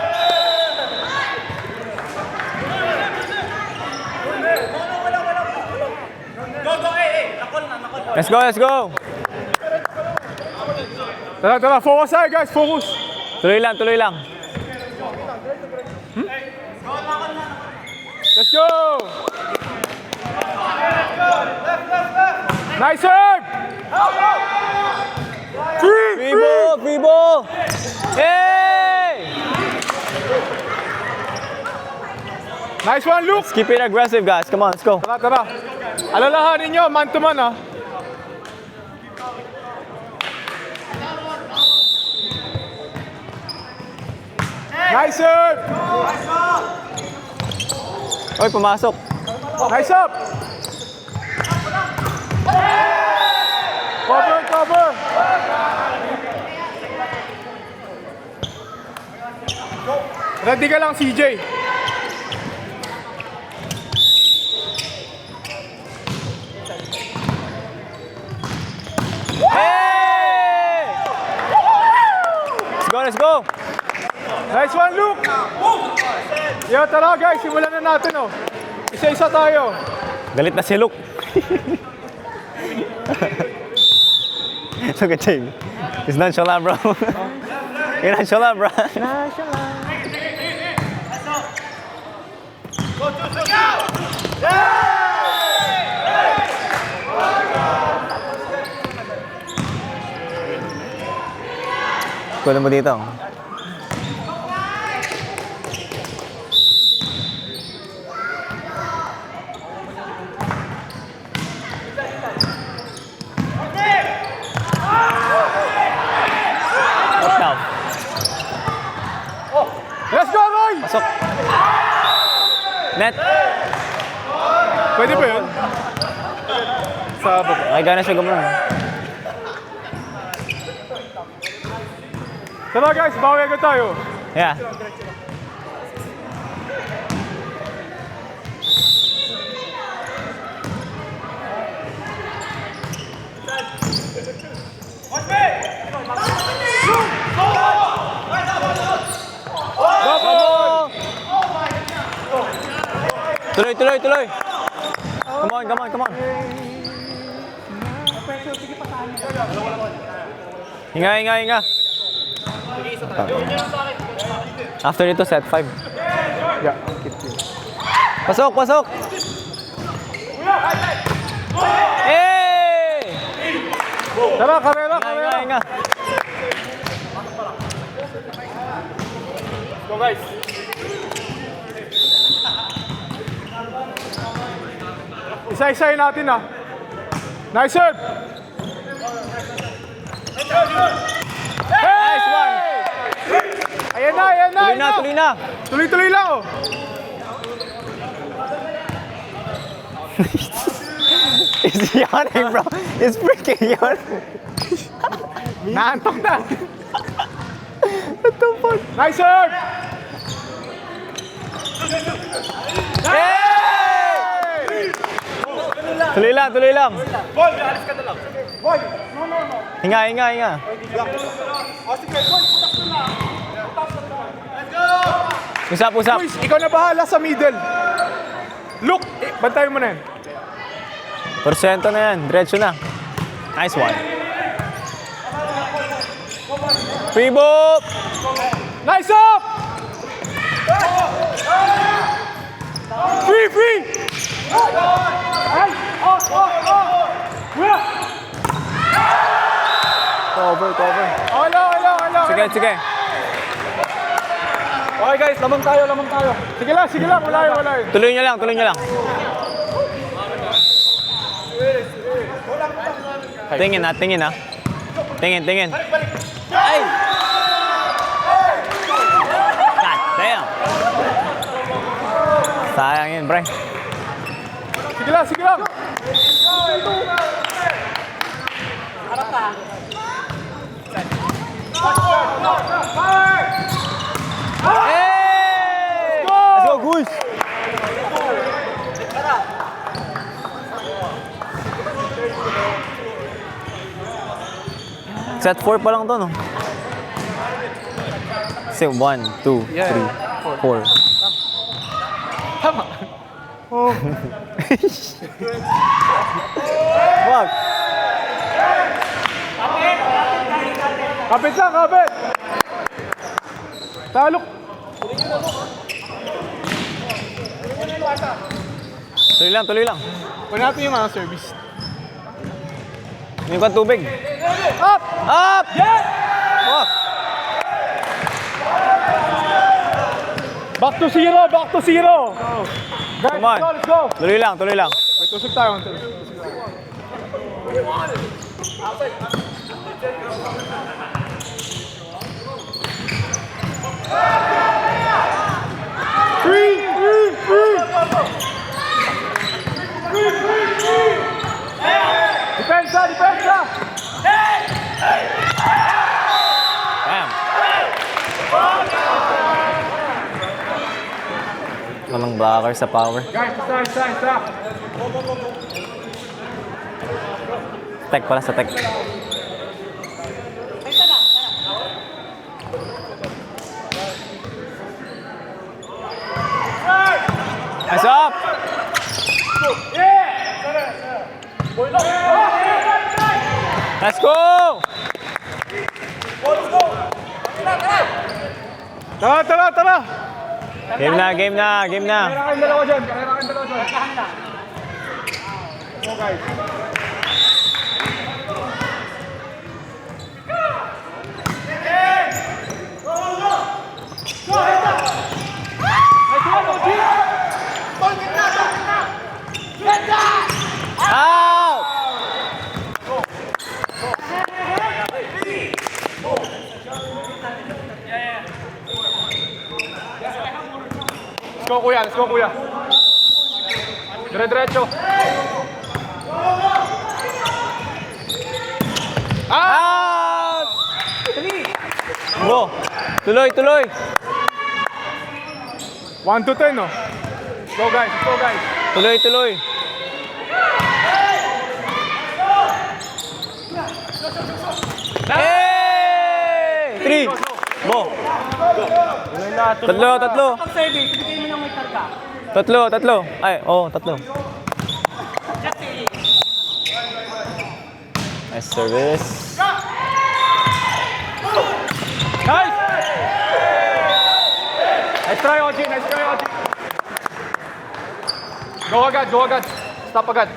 Let's go. Tara, focus tayo, guys, focus! Tuloy lang. Let's go! Nice serve! Free ball. Hey! Nice one, Luke! Let's keep it aggressive, guys. Come on, let's go. Tara. Alalahanin nyo, man to man, ha? Nice serve! Oy, pumasok. Nice up! Cover! Ready ka lang, CJ. let's go! Nice one, Luke! Yo, tara guys, simulan na natin oh. Isa-isa tayo. Galit na si Luke. Look at Jamie. He's nonchalant, bro. You're nonchalant, bro. Kunin mo dito. Touchdown. Let's go, Roy! Pasok. Net. Pwede ba yun? Sa baba. Ay, gana siya gumano. Tara guys, bawi agad tayo. Yeah. Tuloy, tuloy, tuloy. Come on, come on, come on. Hinga, hinga, hinga. After nito, set 5. Yeah, keep you. Pasok, pasok. Hey! Tara, karera, Hinga, hinga, karera. hinga. Go guys. Isa-isayin natin ah. Nice serve! Nice one. Ayan na, ayan na, Tuloy ayan na, tuloy na. Tuloy-tuloy lang oh. He's yawning, bro. He's freaking yawning. Naantok na. What the fuck? Nice serve! Hey! Tuloy lang, tuloy lang. Boy, alis ka na lang. Boy, no. Hinga, hinga, hinga. Sige, boy, putas na lang. Usap, usap. Boys, ikaw na bahala sa middle. Look, bantayan mo na yan. Porsyento na yan. Diretso na. Nice one. Free ball. Nice up! Free! Ay! Cover, cover. Hello. Sige, sige. Okay guys, lamang tayo. Sige lang, wala yun. Tuloy nyo lang, tuloy nyo lang. Tingin ha, tingin ha. Tingin. Ay! God damn. Sayang yun, pre. Sige lang. Hey! Let's go, Goose! Set 4 pa lang to, no? Kasi 1, 2, 3, 4. Tama. Wag! Kapit. Talok. Tuloy lang. Kunin natin yung mga service. Yung kang tubig. Up! Up! Yes! Wag! Back to zero. Guys, Come on. let's go. Tuloy lang. Wait, tusok tayo. Three. Depensa. Damn. Walang blocker sa power. Guys, isa. Tech pala sa tech. Let's go! Tara! Game na, game na, game na. Kaya kayong dalawa dyan. Go guys. Out! Let's go kuya. Dire-diretso. Out! Go! Tuloy! 1 to 10, no? Let's go guys. Tuloy! Hey! 3! Go! Tatlo! Pag service, ibigay mo ng may karga. Tatlo! Ay, tatlo. Nice service. Nice! Nice try, OG. Go agad. Stop agad.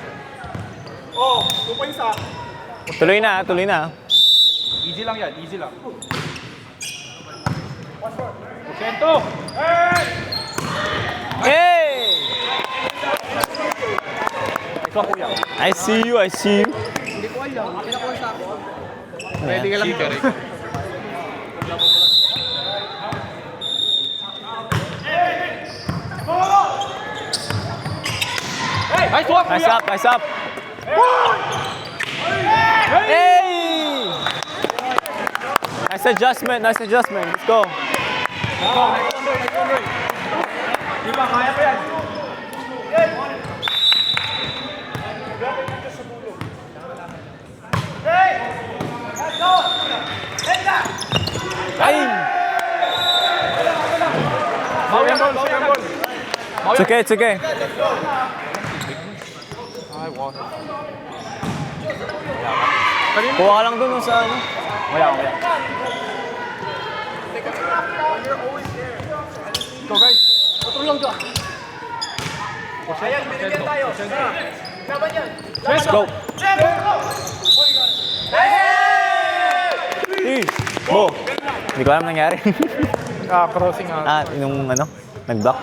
Oh, 2 points ah. Tuloy na. Easy lang yan. Sento! Hey! Ikaw kuya. I see you. Ready ka lang. Nice one, Nice kuya. up. Hey! Nice adjustment. Let's go. Di ba, kaya pa yan? Ay! Bawi ang ball. It's okay. Ay, wow. Kuha ka lang dun sa ano. Wala. Go guys. Tutulong dyan. Ayan, binigyan tayo. Laban yan. Let's go. Go. Hindi ko alam nangyari. Crossing out. Yung ano, nag-block.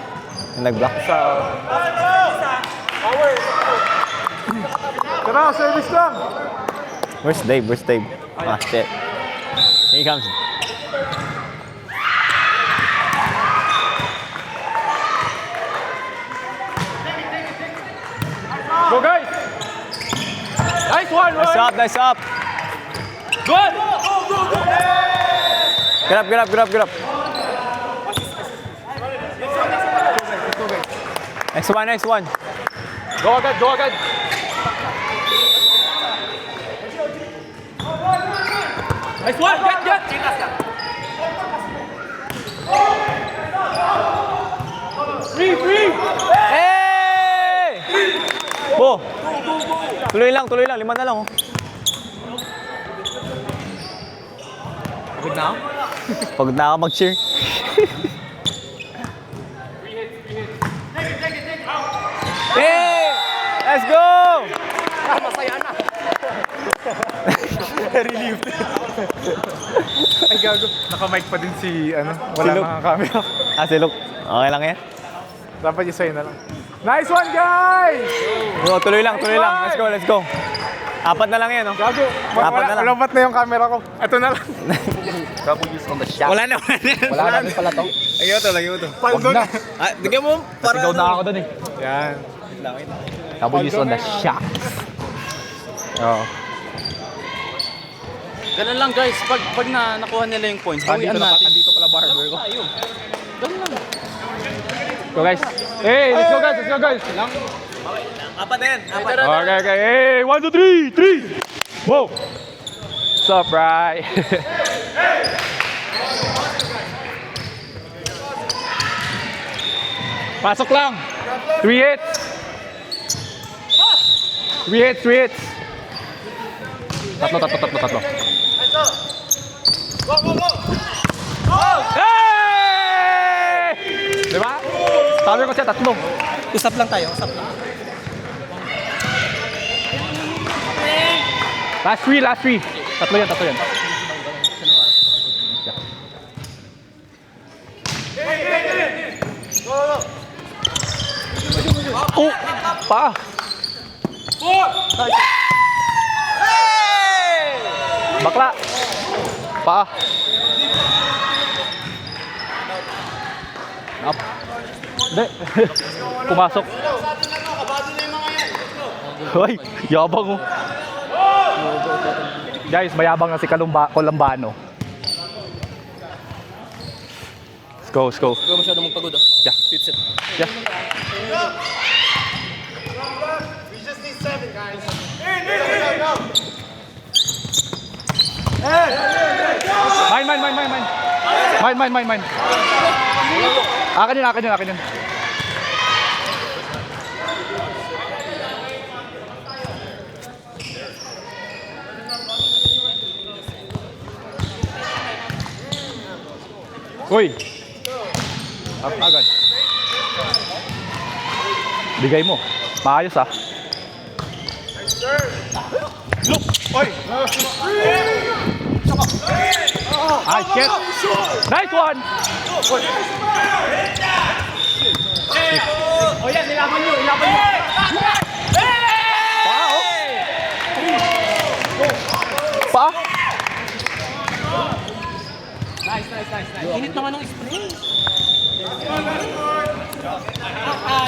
Tara, service lang. Where's Dave? Shit. Here he comes. Go guys. Nice one, Roy. Nice up. Good. Get up. Next one. Go agad. Nice one. Get. Free. Hey! Bo. Tuloy lang. 5 na lang. Good now. Pagod na ako mag-cheer. Hey! Let's go! Masaya na. Relieved. Ay gago. Naka-mic pa din si Si wala Luke. nang camera. Si Luke. Okay lang yan. Dapat yung sa'yo na lang. Nice one, guys! Go, tuloy lang. Let's go. 4 na lang yan, no? Gago. Apat na lang. Alamat na yung camera ko. Ito na lang. Wala na. Wala na pala to. Lagyan mo to. Paldon na. Bigyan mo para... Sigaw na ako dun eh. Yan. W's on the shot. Oo. Ganun lang guys, pag nakuha nila yung points, bawian natin. Andito pala barber ko. Tayo. Ganun lang. Go guys. Hey, let's go guys. 4 na yan. Okay. Hey, 1, 2, 3. Whoa. What's up, Bri? Pasok lang. 3 hits. 3 hits. Tatlo. Hey! Diba? Sabi ko siya, tatlo. Usap lang tayo, usap lang. Last three. Tatlo yan. Oh! Pa! Bakla! Pa! Up. Hindi. Pumasok. Hoy, yabang oh. Guys, mayabang na si Colambano. Let's go. Huwag masyado magpagod ah. Yeah. Fifth set. Yeah. We just need 7, guys. Mine. Akin yun. Uy! Agad. Bigay mo. Maayos ah. Ah, shit! Nice one! O yan, nilaban nyo. Pa? Nice. Init naman ng spray.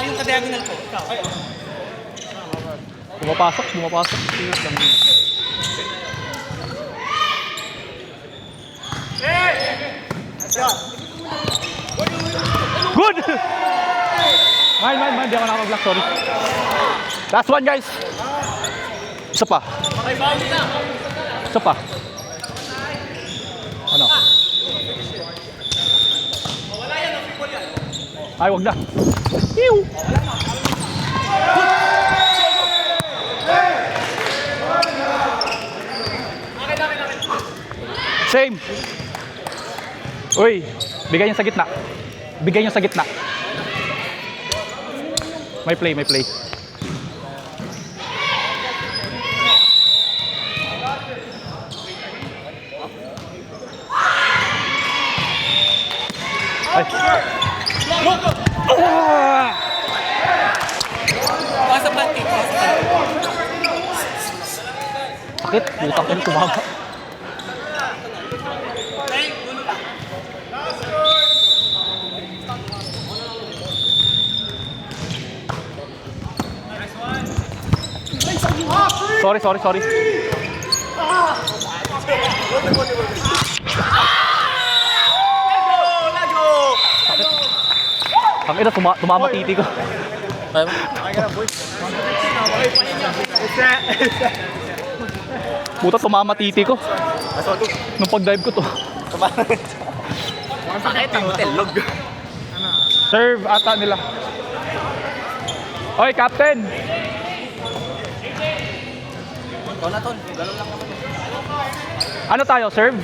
Yung ka-diagonal ko. Ikaw. Bumapasok. Good! Mine. Di ako nakapag-block, sorry. Last one, guys. Isa pa. Ano? Ay, wag na. Ew! Same. Uy, bigay niyo sa gitna. May play. Ay. Pasa panty. Sakit, butak ko tumama. Sorry. Ang ina, tumama titi ko. Puta, tumama titi ko. Nung pag-dive ko to. Serve ata nila. Oy, captain! Ano tayo, serve?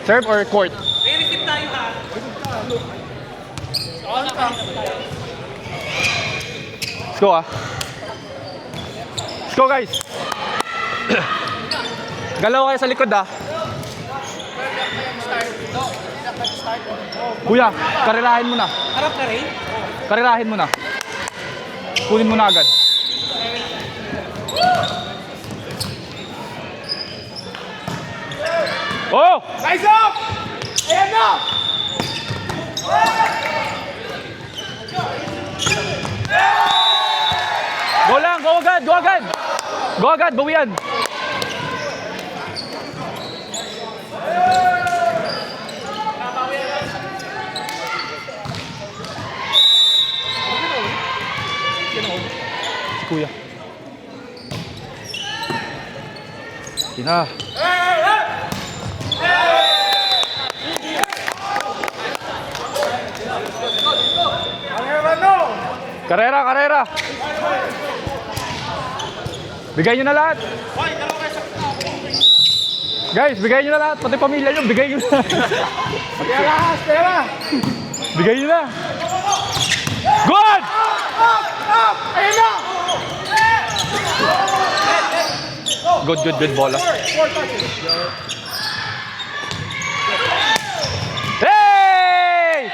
Serve or court? Re-receive tayo ha. Let's go ah. Let's go guys. Galaw kayo sa likod ah. Kuya, karirahin mo na. Harap na rin. Karirahin mo na. Kunin mo na agad. Oh! Guys up! Ayan na! Go lang, go agad, bawian. Si Kuya. Ina. Karera. Bigay nyo na lahat. Guys, bigay nyo na lahat. Pati pamilya nyo, bigay nyo na. Kaya lakas, pera! Bigay nyo na. Good! Ayun na! Good bola. Hey!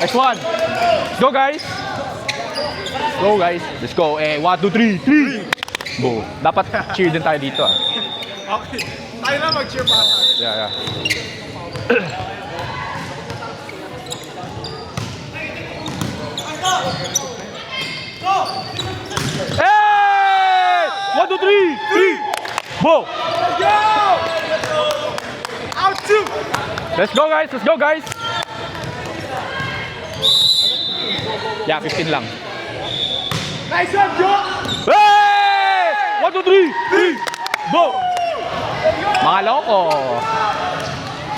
Next one. Go guys. Go guys. Let's go. 1, 2, 3. Go. Dapat cheer din tayo dito ah. Okay. Tayo na mag-cheer pa tayo. Yeah. Hey! 1, 2, 3. Go! Out two! Let's go guys. Yeah, 15 lang. Nice one, Joe! Hey! 1, 2, 3. Go! Mga loko.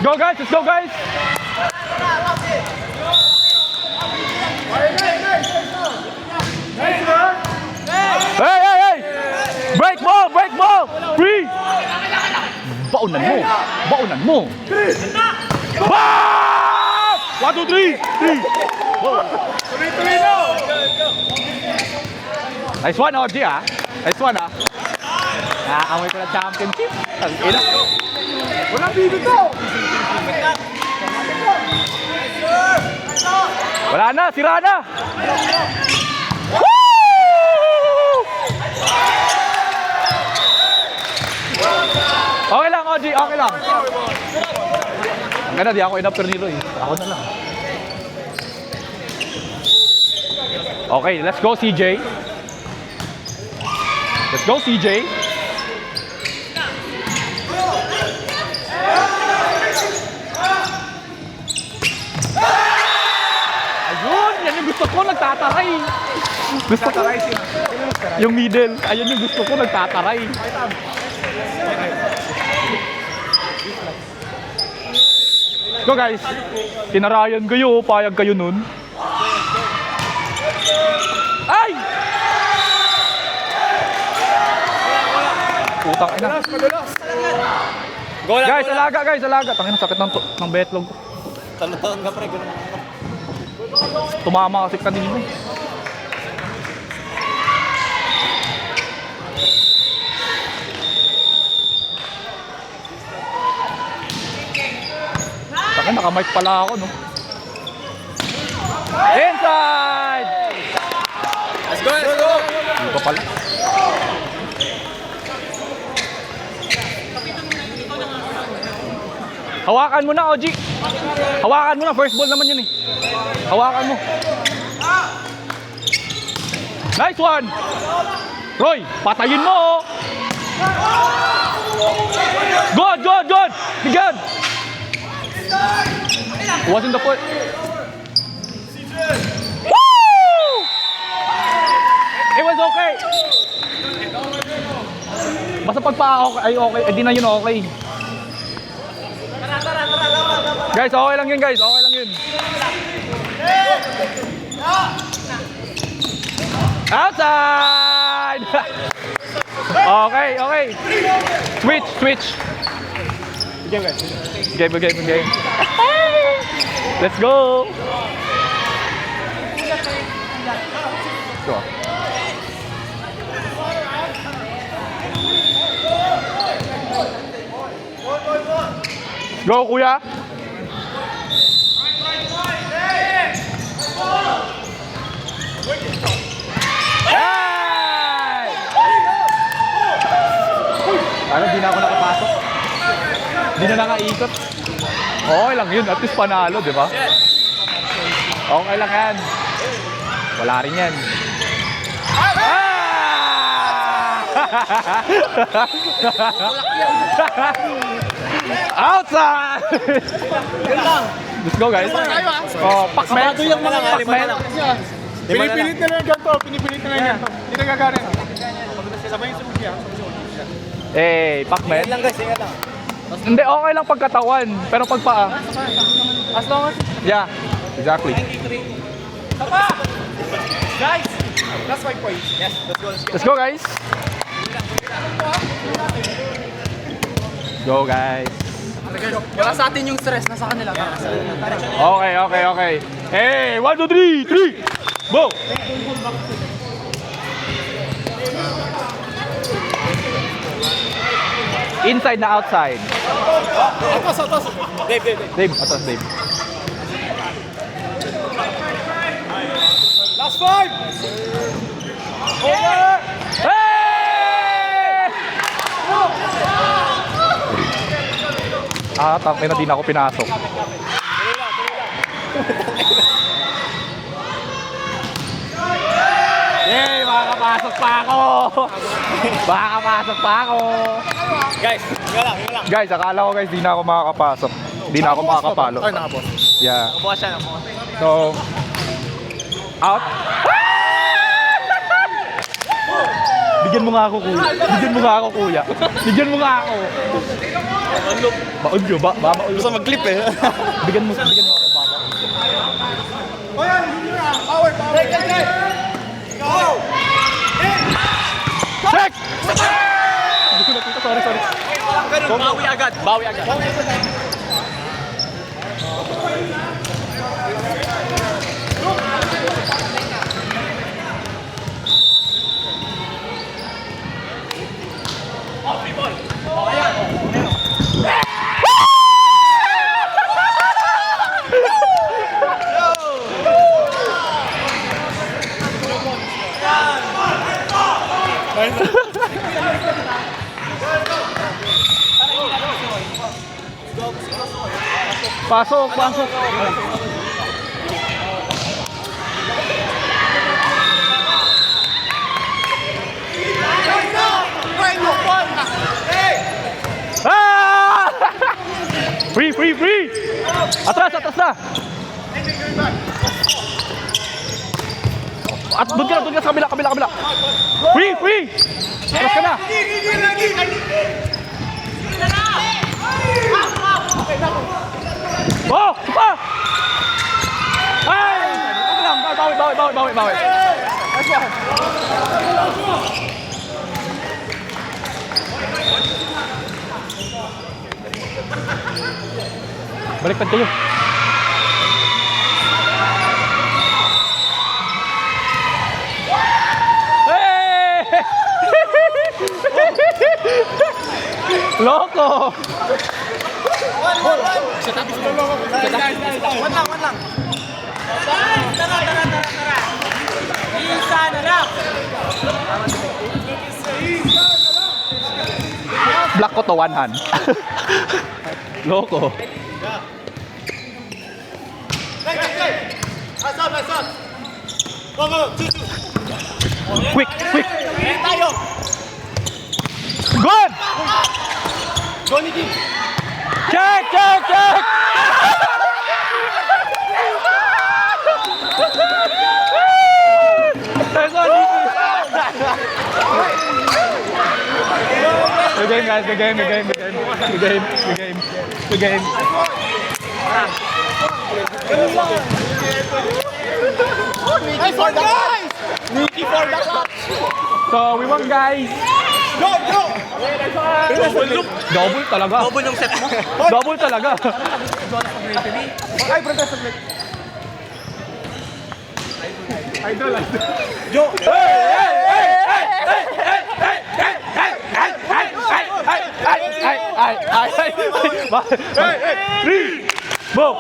Let's go guys. Nice one! Hey! Break ball! Free! Baunan mo! Wow! 1, 2, 3. Tuloy-tuloy na! Nice one, OG ah. Nice one ah. Amoy ko na championship. Ang ina. Walang bibito! Wala na, sira na. Woo! Okay lang, OG, okay lang. Ang ganda, di ako inapper ni Roy. Ako na lang. Okay, let's go CJ. Ayun, yan yung gusto ko, nagtataray. Gusto ko. Yung middle, ayun yung gusto ko, nagtataray. Go guys, tinarayan kayo, payag kayo nun. Ay! Putang ina. Guys, alaga. Tangina, sakit ng betlog. Talon ka pre. Tumama kasi kanina. Taka, naka-mic pala ako, no? Inside! Let's go! Dito pala. Hawakan mo na, OG. Hawakan mo na, first ball naman yun eh. Hawakan mo. Nice one! Roy, patayin mo, oh! Good! Bigyan! Wasn't the foot. Woo! It was okay. Basta pagpa-okay ay okay, di na yun okay. Guys, okay lang yun. Outside! Okay. Switch. Game. Let's go. Go, kuya. Hey! Ano, di na ako nakapasok. Di na nakaikot. Okay lang yun, at least panalo, di ba? Okay lang yan. Wala rin yan. Outside! Let's go guys. Oh, pakmen. Pinipilit na lang ganito. Hindi nagaganin. Sabay yung sumugya. Eh, pakmen. Ingat lang guys, ingat lang. Hindi, okay lang pagkatawan. Pero pag paa. As long as... Yeah, exactly. Guys! That's 5 points. Yes, let's go. Let's go guys. Go, guys. Wala sa atin yung stress, nasa kanila. Okay, okay, okay. Hey, 1, 2, 3, 3. Go! Inside na outside. Atas. Dave. Dave, atas, Dave. Last 5! Hey! Tangin na din ako pinasok. Yay! Makakapasok pa ako! Makakapasok pa ako! Guys, nga lang. Guys, akala ko guys, di na ako makakapasok. Di na ako makakapalo. Ay, nakapos. Yeah. Nakuha siya. So, out. Bigyan mo nga ako, kuya. Bigyan mo nga ako, kuya. Bigyan mo nga ako. Baon nyo, ba maon. Gusto mag-clip eh. Bigyan mo ako, ba maon. O yan, hindi na. Power. Go! Check! Hindi ko nakita, sorry. Bawi agad. Pasok. Ah! Free! Atras na! At doon ka sa kabila. Free! Atras ka na! Oh! Pa! Ay! Okay lang, bawi. Baliktad kayo. Hey! Loko! One lang. Tara. Isa na lang. Black ko to one hand. Loko. Go. Quick. Tayo. Good! Johnny D. Check! Nice one, Nicky. Good game, guys. Good game. Nice one, guys! Nicky for the clutch. So, we won, guys. Go! Double talaga. Double yung set mo. Double talaga. Ay, protest of Idol. Yo! Hey! Three! Boom!